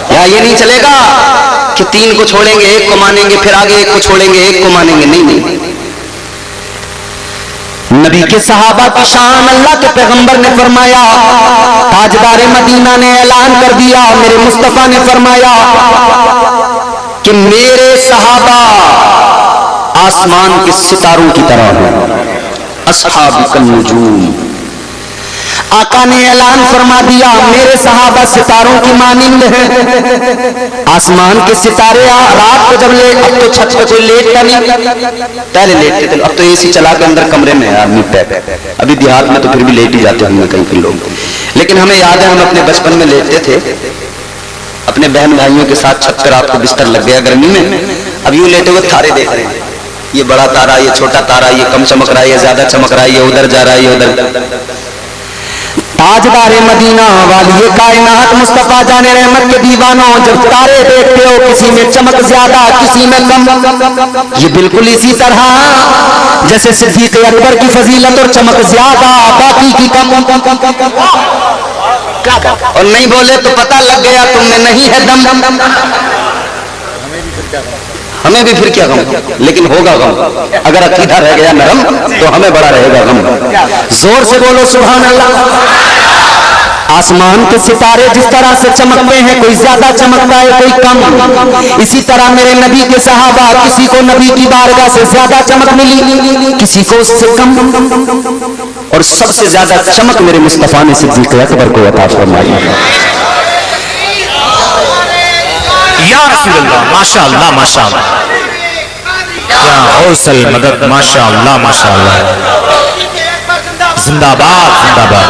یا یہ نہیں چلے گا کہ تین کو چھوڑیں گے ایک کو مانیں گے، پھر آگے ایک کو چھوڑیں گے ایک کو مانیں گے، نہیں۔ نبی کے صحابہ کی شان اللہ کے پیغمبر نے فرمایا، تاجدار مدینہ نے اعلان کر دیا، میرے مصطفیٰ نے فرمایا کہ میرے صحابہ آسمان کے ستاروں کی طرح ہیں، اصحاب النجوم۔ آقا نے اعلان فرما دیا میرے صحابہ ستاروں کی مانند ہیں، آسمان کے ستارے رات کو جب اب تو چھت پہ کوئی لیٹتا نہیں، پہلے لیٹتے تھے، اب تو اے سی چلا کے اندر کمرے میں ہے آدمی پیک، ابھی دیہات میں تو پھر بھی لیٹ ہی جاتے ہوں گے کہیں کہیں لوگ، لیکن ہمیں یاد ہے ہم اپنے بچپن میں لیٹتے تھے اپنے بہن بھائیوں کے ساتھ، چھت پہ رات کو بستر لگ گیا گرمی میں، اب یوں لیٹے ہوئے تارے دیکھ رہے ہیں، یہ بڑا تارا، یہ چھوٹا تارا، یہ کم چمک رہا ہے، یہ زیادہ چمک رہا ہے، یہ ادھر جا رہا ہے، یہ ادھر۔ تاجدار مدینہ والی کائنات مصطفیٰ جان رحمت کے دیوانوں، جب تارے دیکھتے ہو کسی میں چمک زیادہ کسی میں کم، یہ بالکل اسی طرح جیسے صدیق اکبر کی فضیلت اور چمک زیادہ باقی کی کم، اور نہیں بولے تو پتہ لگ گیا تم میں نہیں ہے دم، ہمیں بھی پھر کیا غم، لیکن ہوگا غم، اگر عقیدہ رہ گیا نرم تو ہمیں بڑا رہے گا غم۔ زور سے بولو سبحان اللہ۔ آسمان کے ستارے جس طرح سے چمکتے ہیں، کوئی زیادہ چمکتا ہے کوئی کم، اسی طرح میرے نبی کے صحابہ، کسی کو نبی کی بارگاہ سے زیادہ چمک ملی، کسی کو اس سے کم، اور سب سے زیادہ چمک میرے مصطفیٰ نے صدیق اکبر کو عطا فرمائی۔ یا رسول اللہ، ماشاء اللہ، ماشاء اللہ، یا غوث المدد، ماشاء اللہ، ماشاء اللہ، زندہ باد، زندہ باد۔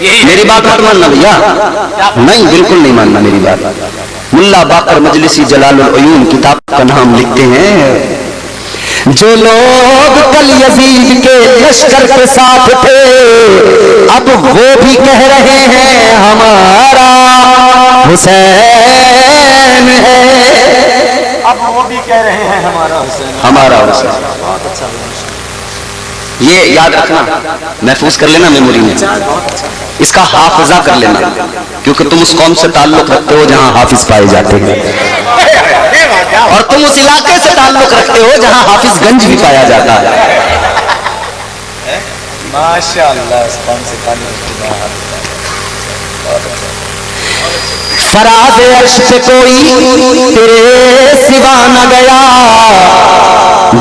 میری بات مت ماننا بھیا، نہیں بالکل نہیں ماننا میری بات۔ ملا باقر مجلسی جلال العیون کتاب کا نام لکھتے ہیں، جو لوگ کل یزید کے لشکر کے ساتھ تھے اب وہ بھی کہہ رہے ہیں ہمارا حسین ہے، اب وہ بھی کہہ رہے ہیں ہمارا حسین، ہمارا حسین۔ بہت اچھا، یہ یاد رکھنا، محفوظ کر لینا میموری میں، اس کا حافظہ کر لینا، کیونکہ تم اس قوم سے تعلق رکھتے ہو جہاں حافظ پائے جاتے ہیں، اور تم اس علاقے سے تعلق رکھتے ہو جہاں حافظ گنج بھی پایا جاتا ہے۔ ماشاء اللہ، اس قوم سے تعلق، فراز عرش پہ کوئی تیرے سوا نہ گیا،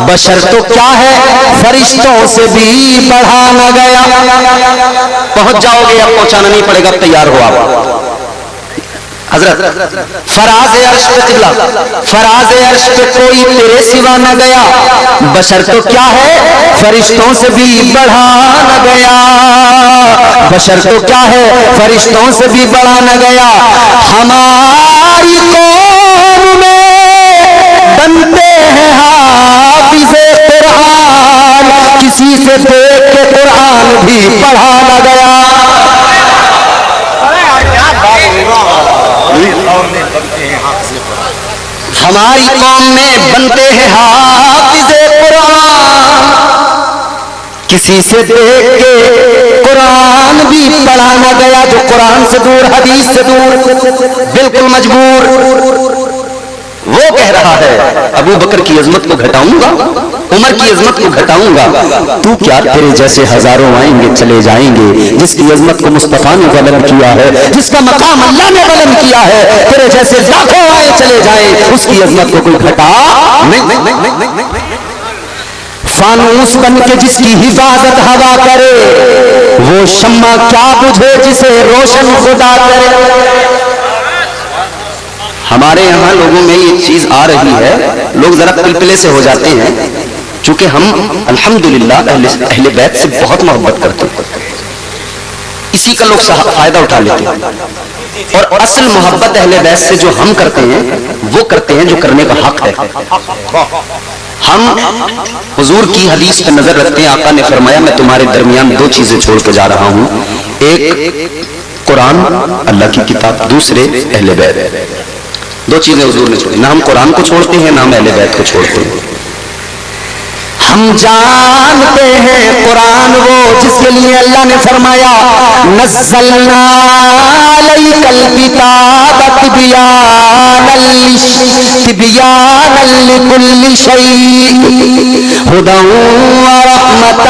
بشر تو کیا ہے فرشتوں سے بھی بڑھا نہ گیا۔ پہنچ جاؤ گے، اب پہنچانا نہیں پڑے گا، تیار ہو آپ حضرت۔ فراز عرش پہ قبلہ، فراز عرش پہ کوئی تیرے سوا نہ گیا، بشر تو کیا ہے فرشتوں سے بھی بڑھا نہ گیا، بشر تو کیا ہے فرشتوں سے بھی بڑھا نہ گیا۔ ہماری قوم میں بنتے ہیں حافظ قرآن، کسی سے دیکھ کے قرآن بھی پڑھا نہ گیا۔ ہماری قوم میں بنتے ہیں حافظ قرآن، کسی سے دیکھ کے قرآن بھی پڑھا نہ گیا۔ جو قرآن سے دور، حدیث سے دور، بالکل مجبور، وہ کہہ رہا ہے ابو بکر کی عظمت کو گھٹاؤں گا، عمر کی عظمت کو گھٹاؤں گا، تو کیا تیرے جیسے ہزاروں آئیں گے چلے جائیں گے، جس کی عظمت کو مصطفیٰ نے بلند کیا ہے، جس کا مقام اللہ نے بلند کیا ہے، تیرے جیسے لاکھوں آئے چلے جائیں، اس کی عظمت کو کوئی گھٹا نہیں۔ فانوس بن کے جس کی حفاظت ہوا کرے، وہ شمع کیا بجھے جسے روشن خدا کرے۔ ہمارے یہاں لوگوں میں یہ چیز آ رہی ہے، لوگ ذرا پلپلے سے ہو جاتے ہیں، چونکہ ہم الحمدللہ اہل بیت سے بہت محبت کرتے ہیں، اسی کا لوگ فائدہ اٹھا لیتے ہیں، اور اصل محبت اہل بیت سے جو ہم کرتے ہیں وہ کرتے ہیں جو کرنے کا حق ہے۔ ہم حضور کی حدیث پہ نظر رکھتے ہیں، آقا نے فرمایا میں تمہارے درمیان دو چیزیں چھوڑ کے جا رہا ہوں، ایک قرآن اللہ کی کتاب، دوسرے اہل بیت۔ دو چیزیں حضور نے چھوڑی، نہ ہم قرآن کو چھوڑتے ہیں نہ ہم اہل بیت کو چھوڑتے ہیں۔ ہم جانتے ہیں قرآن وہ جس کے لیے اللہ نے فرمایا نزلنا علیک الکتاب تبیانا لکل شیء ھدی ورحمۃ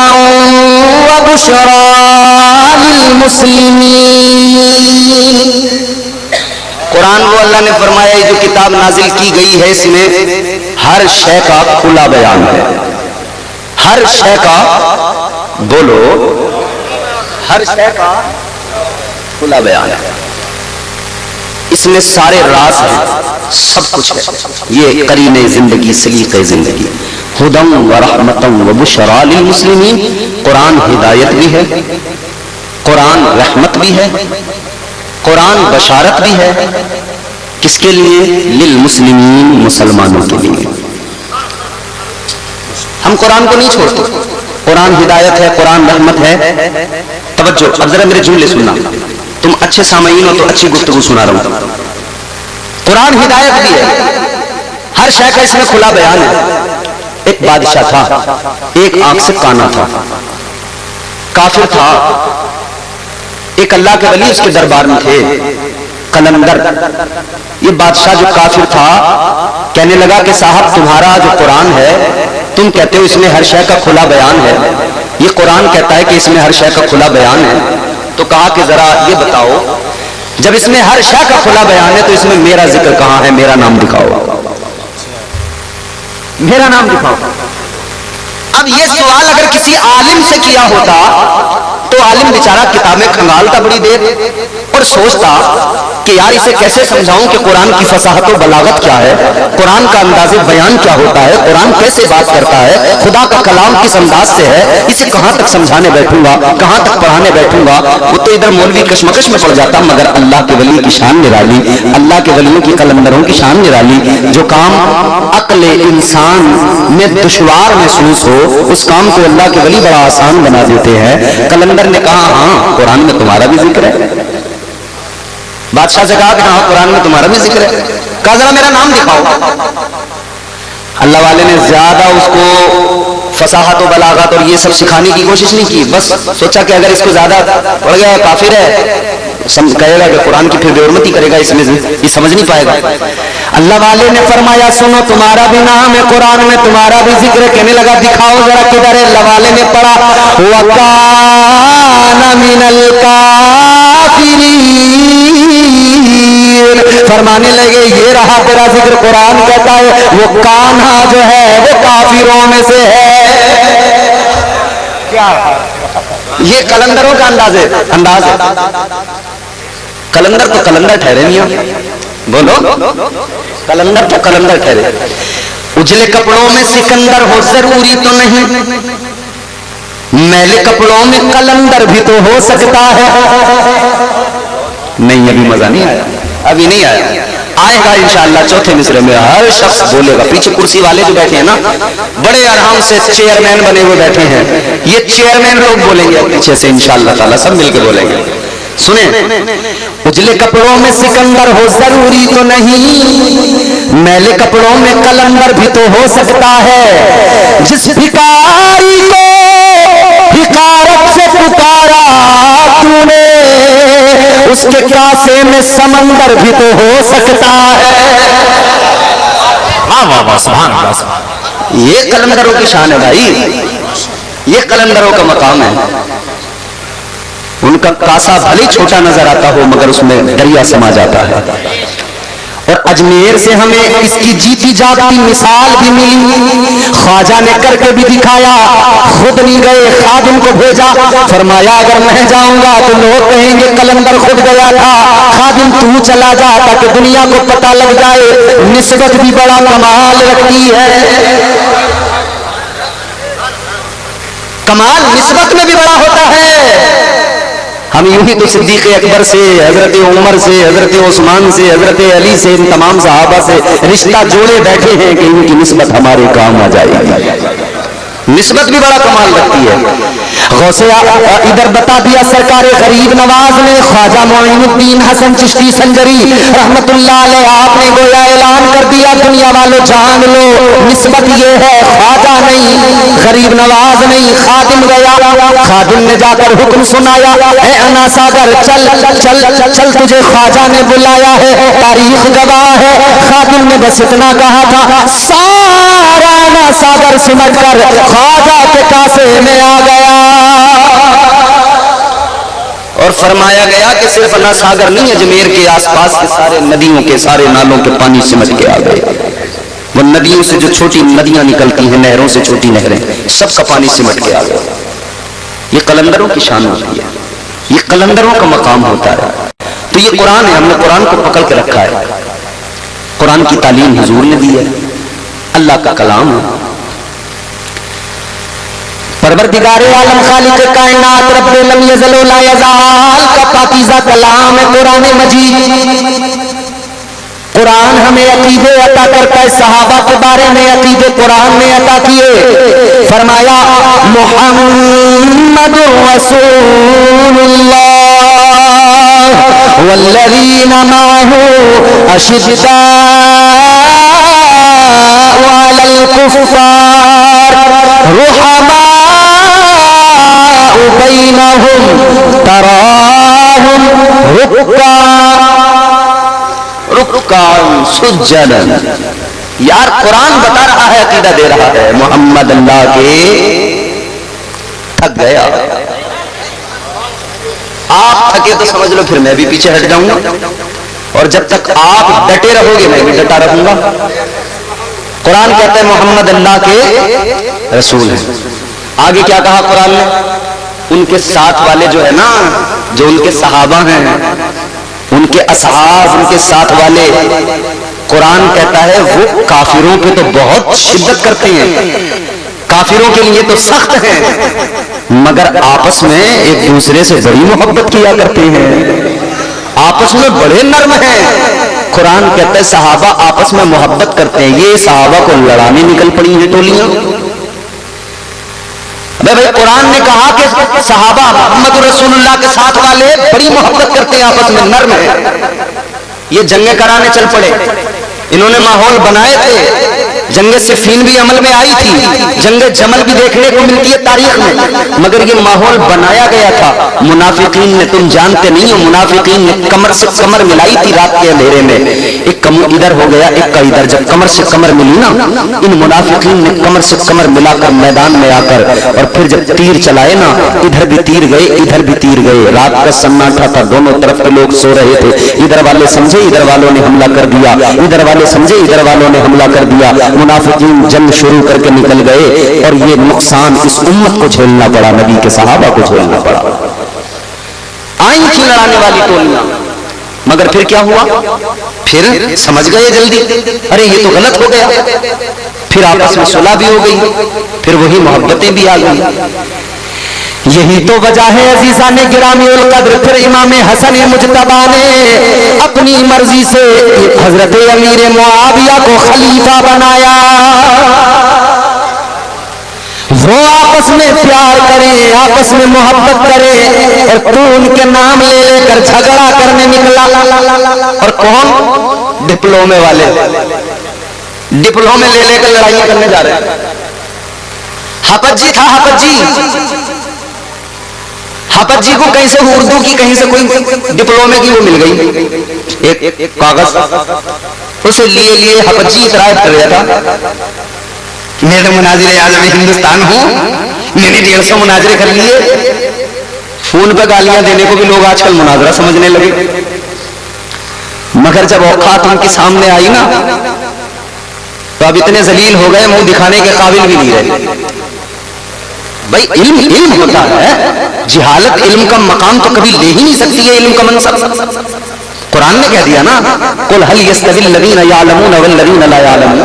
وبشریٰ للمسلمین۔ قرآن وہ اللہ نے فرمایا جو کتاب نازل کی گئی ہے، اس میں ہر شے کا کھلا بیان ہے، ہر شے کا، بولو، ہر شے کا کھلا بیان ہے، اس میں سارے راز ہیں، سب کچھ ہے، یہ قرین زندگی، سلیقہ زندگی۔ ھدی ورحمۃ وبشریٰ للمسلمین، قرآن ہدایت بھی ہے، قرآن رحمت بھی ہے، قرآن بشارت بھی ہے، کس کے لیے؟ للمسلمین، مسلمانوں کے لیے۔ ہم قرآن کو نہیں چھوڑتے، قرآن ہدایت ہے، قرآن رحمت ہے۔ توجہ، اب ذرا میرے جملے سننا، تم اچھے سامعین ہو تو اچھی گفتگو سنا رہا ہوں۔ قرآن ہدایت بھی ہے، ہر شے کا اس میں کھلا بیان ہے۔ ایک بادشاہ تھا، ایک آنکھ سے کانا تھا، کافر تھا، ایک اللہ کے ولی اس کے دربار میں تھے، قلندر۔ یہ بادشاہ جو کافر تھا کہنے لگا کہ صاحب تمہارا جو قرآن ہے تم کہتے ہو اس میں ہر شے کا کھلا بیان ہے، یہ قرآن کہتا ہے کہ اس میں ہر شے کا کھلا بیان ہے، تو کہا کہ ذرا یہ بتاؤ جب اس میں ہر شے کا کھلا بیان ہے تو اس میں میرا ذکر کہاں ہے؟ میرا نام دکھاؤ، میرا نام دکھاؤ۔ اب یہ سوال اگر کسی عالم سے کیا ہوتا تو عالم بیچارہ کتابیں کھنگالتا بڑی دیر اور سوچتا کہ یار اسے کیسے سمجھاؤں کہ قرآن کی فصاحت و بلاغت کیا ہے، قرآن کا انداز بیان کیا ہوتا ہے، قرآن کیسے بات کرتا ہے، خدا کا کلام کس انداز سے ہے، اسے کہاں تک سمجھانے بیٹھوں گا، کہاں تک پڑھانے بیٹھوں گا۔ وہ تو ادھر مولوی کشمکش میں پڑ جاتا، مگر اللہ کے ولی کی شان نرالی، اللہ کے ولیوں کی قلندروں کی شان نرالی۔ جو کام عقل انسان میں دشوار محسوس ہو اس کام کو اللہ کے ولی بڑا آسان بنا دیتے ہیں۔ قلندر نے کہا ہاں قرآن میں تمہارا بھی ذکر ہے، بادشاہ سے کہا کہ ہاں قرآن میں تمہارا بھی ذکر ہے، کہا ذرا میرا نام دکھاؤ۔ اللہ والے نے زیادہ اس کو فصاحت و بلاغت اور یہ سب سکھانے کی کوشش نہیں کی، بس سوچا کہ اگر اس کو زیادہ پڑ گیا کافر ہے، کہے گا کہ قرآن کی پھر بے حرمتی کرے گا، اس میں یہ سمجھ نہیں پائے گا۔ اللہ والے نے فرمایا سنو تمہارا بھی نام ہے قرآن میں، تمہارا بھی ذکر ہے۔ کہنے لگا دکھاؤ ذرا کدھر ہے۔ اللہ والے نے پڑھا وَكَانَ مِنَ الْكَافِرِينَ، فرمانے لگے یہ رہا تیرا ذکر، قرآن کہتا ہے وہ کانہا جو ہے وہ کافروں میں سے ہے۔ کیا یہ قلندروں کا انداز ہے، قلندر تو قلندر ٹھہرے میاں، بولو قلندر تو قلندر ٹھہرے۔ اجلے کپڑوں میں سکندر ہو ضروری تو نہیں، میلے کپڑوں میں قلندر بھی تو ہو سکتا ہے۔ نہیں ابھی مزہ نہیں آیا، ابھی نہیں آیا، آئے گا انشاءاللہ چوتھے مصرے میں ہر شخص بولے گا۔ پیچھے کرسی والے جو بیٹھے ہیں نا بڑے آرام سے چیئرمین بنے ہوئے بیٹھے ہیں، یہ چیئرمین لوگ بولیں گے پیچھے سے انشاءاللہ تعالی، سب مل کے بولیں گے۔ سنیں اجلے کپڑوں میں سکندر ہو ضروری تو نہیں، میلے کپڑوں میں قلندر بھی تو ہو سکتا ہے۔ جس بھکاری کو بھکارت سے پکارا تو نے، اس کے کاسے میں سمندر بھی تو ہو سکتا ہے۔ واہ واہ واہ سبحان اللہ۔ یہ قلندروں کی شان ہے بھائی، یہ قلندروں کا مقام ہے۔ ان کا کاسا بھلے چھوٹا نظر آتا ہو مگر اس میں دریا سما جاتا ہے۔ اور اجمیر سے ہمیں اس کی جیتی جاگتی مثال بھی ملی، خواجہ نے کر کے بھی دکھایا، خود نہیں گئے خادم کو بھیجا، فرمایا اگر میں جاؤں گا تو لوگ کہیں گے قلندر خود گیا تھا، خادم تو چلا جا تاکہ دنیا کو پتہ لگ جائے۔ نسبت بھی بڑا کمال رکھتی ہے، کمال نسبت میں بھی بڑا ہوتا ہے۔ ہم یوں ہی تو صدیق اکبر سے، حضرت عمر سے، حضرت عثمان سے، حضرت علی سے، ان تمام صحابہ سے رشتہ جوڑے بیٹھے ہیں کہ ان کی نسبت ہمارے کام آ جائے گی۔ نسبت بھی بڑا کمال رکھتی ہے۔ غوث ادھر بتا دیا سرکار غریب نواز نے، خواجہ معین الدین حسن چشتی سنجری رحمت اللہ علیہ، آپ نے گویا اعلان کر دیا دنیا والوں جان لو، نسبت یہ ہے خواجہ نہیں، غریب نواز نہیں، خادم گیا، خادم نے جا کر حکم سنایا، اے انا ساگر چل چل چل تجھے خواجہ نے بلایا ہے، تاریخ گواہ ہے۔ خادم نے بس اتنا کہا تھا، سارا انا ساگر سمٹ کر خواجہ کے کاسے میں آ گیا، اور فرمایا گیا کہ صرف انا ساگر نہیں، اجمیر کے آس پاس کے سارے ندیوں کے سارے نالوں کے پانی سمجھ کے آ گئے۔ وہ ندیوں سے جو چھوٹی ندیاں نکلتی ہیں، نہروں سے چھوٹی نہریں، سب کا پانی سمٹ کے آ گیا۔ یہ قلندروں کی شان ہوتی ہے، یہ قلندروں کا مقام ہوتا ہے۔ تو یہ قرآن ہے، ہم نے قرآن کو پکڑ کے رکھا ہے، قرآن کی تعلیم حضور نے دی ہے، اللہ کا کلام ہے۔ پروردگار عالم خالق کائنات رب لم یزل و لا یزال کا پاکیزہ کلام ہے قرآن مجید۔ قرآن ہمیں عقیدے عطا کرتا ہے، صحابہ کے بارے میں عقیدے قرآن نے عطا کیے۔ فرمایا محمد رسول اللہ والذین معہ اشداء علی الکفار رحماء بینہم تراہم رکعاً سجداً۔ یار قرآن بتا رہا ہے، عقیدہ دے رہا ہے، محمد اللہ کے تھک گیا۔ آپ تھکے تو سمجھ لو پھر میں بھی پیچھے ہٹ جاؤں گا، اور جب تک آپ ڈٹے رہو گے میں بھی ڈٹا رہوں گا۔ قرآن کہتا ہے محمد اللہ کے رسول ہیں۔ آگے کیا کہا قرآن نے؟ ان کے ساتھ والے جو ہے نا، جو ان کے صحابہ ہیں، ان ان کے اصحاب، ان کے ساتھ والے، قرآن کہتا ہے وہ کافروں پہ تو بہت شدت کرتے ہیں، کافروں کے لیے تو سخت ہیں، مگر آپس میں ایک دوسرے سے بڑی محبت کیا کرتے ہیں، آپس میں بڑے نرم ہیں۔ قرآن کہتا ہے صحابہ آپس میں محبت کرتے ہیں، یہ صحابہ کو لڑانے نکل پڑی ہیں ٹولیاں۔ بھائی قرآن نے کہا کہ صحابہ محمد رسول اللہ کے ساتھ والے بڑی محبت کرتے ہیں، آپس میں نرم ہیں۔ یہ جنگیں کرانے چل پڑے، انہوں نے ماحول بنائے تھے، جنگ صفین بھی عمل میں آئی تھی، جنگ جمل بھی دیکھنے کو ملتی ہے تاریخ میں، مگر یہ ماحول بنایا گیا تھا۔ منافقین نے، تم جانتے نہیں ہو، منافقین نے کمر سے کمر ملائی تھی رات کے اندھیرے میں، ایک کمر ادھر ہو گیا ایک کا ادھر، جب کمر سے کمر ملی نا، ان منافقین نے کمر سے کمر ملا کر میدان میں آ کر، اور پھر جب تیر چلائے نا، ادھر بھی تیر گئے ادھر بھی تیر گئے، رات کا سناٹا تھا، دونوں طرف کے لوگ سو رہے تھے، ادھر والے سمجھے ادھر والوں نے حملہ کر دیا، ادھر والے سمجھے ادھر والوں نے حملہ کر دیا، منافقین جنگ شروع کر کے نکل گئے، اور یہ نقصان اس امت کو جھیلنا پڑا، نبی کے صحابہ کو جھیلنا پڑا۔ آئی تھی لڑانے والی ٹولیاں، مگر پھر کیا ہوا؟ پھر سمجھ گئے جلدی، ارے یہ تو غلط ہو گیا، پھر آپس میں صلح بھی ہو گئی، پھر وہی محبتیں بھی آ گئی۔ یہی تو وجہ ہے عزیزان گرامی القدر، پھر امام حسن مجتبی نے اپنی مرضی سے حضرت امیر معاویہ کو خلیفہ بنایا۔ وہ آپس میں پیار کریں، آپس میں محبت کریں، اور تو ان کے نام لے لے کر جھگڑا کرنے نکلا۔ اور کون؟ ڈپلومے والے، ڈپلومے لے لے کر لڑائیاں کرنے جا رہے ہیں۔ حافظ جی تھا، حافظ جی، حافظ جی کو کہیں سے اردو کی کہیں سے کوئی ڈپلومے کی وہ مل گئی، ایک کاغذ، اسے لیے لیے حافظ جی اعتراض کر رہا تھا، میں تو مناظر اعظم ہندوستان ہوں، میں نے 150 مناظرے کر لیے۔ فون پہ گالیاں دینے کو بھی لوگ آج کل مناظرہ سمجھنے لگے، مگر جب اوقات ان کے سامنے آئی نا تو اب اتنے ذلیل ہو گئے، منہ دکھانے کے قابل بھی نہیں رہے۔ بھائی علم علم ہوتا ہے، جہالت علم کا مقام تو کبھی لے ہی نہیں سکتی ہے، علم کا منصب۔ قرآن نے کہہ دیا نا، قل هل يستوي الذين يعلمون والذين لا يعلمون۔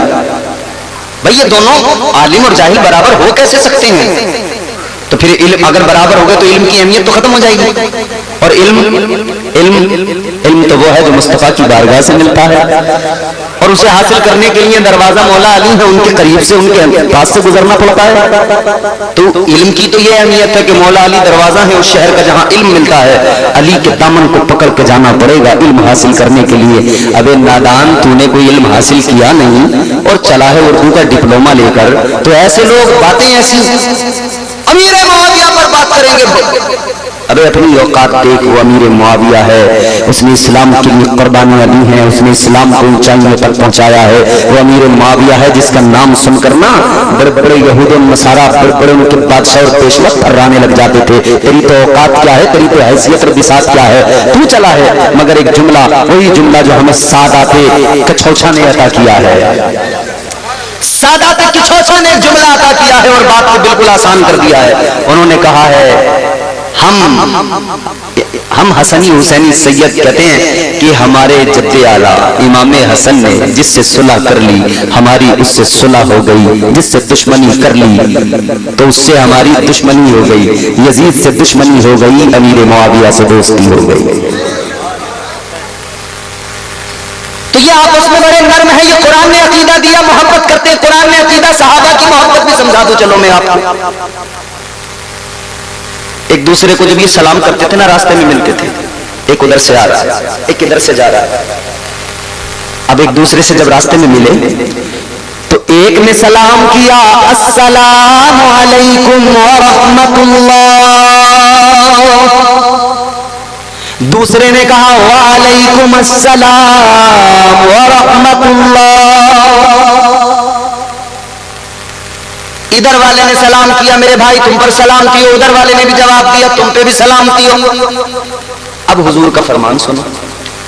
بھئی یہ دونوں عالم اور جاہل برابر ہو کیسے سکتے ہیں؟ تو پھر علم اگر برابر ہوگا تو علم کی اہمیت تو ختم ہو جائے گی، اور علم تو وہ ہے جو مصطفیٰ کی بارگاہ سے ملتا ہے، اور اسے حاصل کرنے کے لیے دروازہ مولا علی ہے، ان کے قریب سے ان کے پاس سے گزرنا پڑتا ہے۔ تو علم کی تو یہ اہمیت ہے کہ مولا علی دروازہ ہے اس شہر کا جہاں علم ملتا ہے، علی کے دامن کو پکڑ کے جانا پڑے گا علم حاصل کرنے کے لیے۔ ابے نادان، تو نے کوئی علم حاصل کیا نہیں اور چلا ہے اردو کا ڈپلومہ لے کر، تو ایسے لوگ باتیں ایسی امیر معاویہ پر بات کریں گے۔ ابے اپنی اوقات دیکھ، وہ امیر معاویہ ہے، اس نے اسلام کے لیے قربانیاں دی ہیں، اس نے اسلام کو اونچائیوں تک پہنچایا ہے۔ وہ امیر معاویہ ہے جس کا نام سن کر نا بڑے بڑے یہود و نصارا، بڑے بڑے ان کے بادشاہ اور پیشوا تھرانے لگ جاتے تھے، تیری تو اوقات کیا ہے، تیری تو حیثیت اور بساط کیا ہے، تو چلا ہے۔ مگر ایک جملہ، وہی جملہ جو ہمیں سادات کچھوچا نے عطا کیا ہے، سادات کچھوچا نے جملہ عطا کیا ہے اور بات کو بالکل آسان کر دیا ہے۔ انہوں نے کہا ہے ہم حسنی حسینی سید کہتے ہیں کہ ہمارے جد اعلیٰ امام حسن نے جس سے صلح کر لی ہماری اس سے صلح ہو گئی، جس سے دشمنی کر لی تو اس سے ہماری دشمنی ہو گئی، یزید سے دشمنی ہو گئی، امیر معاویہ سے دوستی ہو گئی۔ تو یہ آپس میں بڑے نرم ہے، یہ قرآن نے عقیدہ دیا، محبت کرتے ہیں، قرآن نے عقیدہ صحابہ کی محبت بھی سمجھا دو چلو میں آپ کو۔ ایک دوسرے کو جب یہ سلام کرتے تھے نا، راستے میں ملتے تھے، ایک ادھر سے آ رہا ہے ایک ادھر سے جا رہا ہے، اب ایک دوسرے سے جب راستے میں ملے تو ایک نے سلام کیا السلام علیکم ورحمۃ اللہ، دوسرے نے کہا وعلیکم السلام ورحمۃ اللہ۔ ادھر والے نے سلام کیا میرے بھائی تم پر سلام کیو، ادھر والے نے بھی جواب دیا تم پہ بھی سلام کیو۔ اب حضور کا فرمان سنو،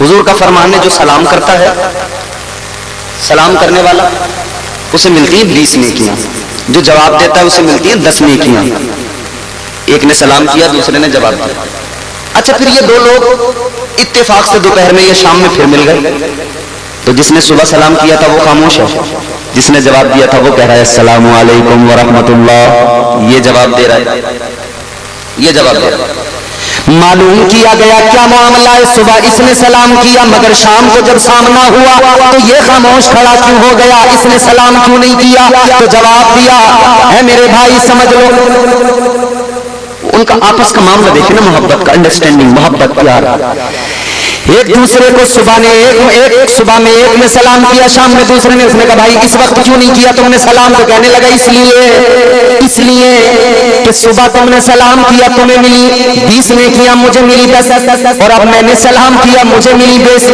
حضور کا فرمان ہے جو سلام کرتا ہے، سلام کرنے والا اسے ملتی ہیں 20 نیکیاں، جو جواب دیتا ہے اسے ملتی ہیں 10 نیکیاں۔ ایک نے سلام کیا، دوسرے نے جواب دیا۔ اچھا پھر یہ دو لوگ اتفاق سے دوپہر میں یہ شام میں پھر مل گئے. تو جس نے صبح سلام کیا تھا وہ خاموش ہے, جس نے جواب دیا تھا وہ کہہ رہا ہے السلام علیکم ورحمۃ اللہ. یہ جواب دے رہا ہے, یہ جواب دے رہا ہے. معلوم کیا گیا کیا معاملہ ہے. صبح اس نے سلام کیا مگر شام کو جب سامنا ہوا تو یہ خاموش کھڑا کیوں ہو گیا, اس نے سلام کیوں نہیں کیا؟ تو جواب دیا اے میرے بھائی سمجھ لو, ان کا آپس کا معاملہ دیکھیں نا, محبت کا, انڈرسٹینڈنگ, محبت, پیار. ایک دوسرے کو صبح میں ایک نے سلام کیا, شام میں دوسرے نے. اس نے کہا بھائی اس وقت کیوں نہیں کیا تم نے سلام؟ تو کہنے لگا اس لیے کہ صبح تم نے سلام کیا تمہیں ملی 20 نے کیا مجھے ملی 10, اور اب میں نے سلام کیا مجھے ملی 20.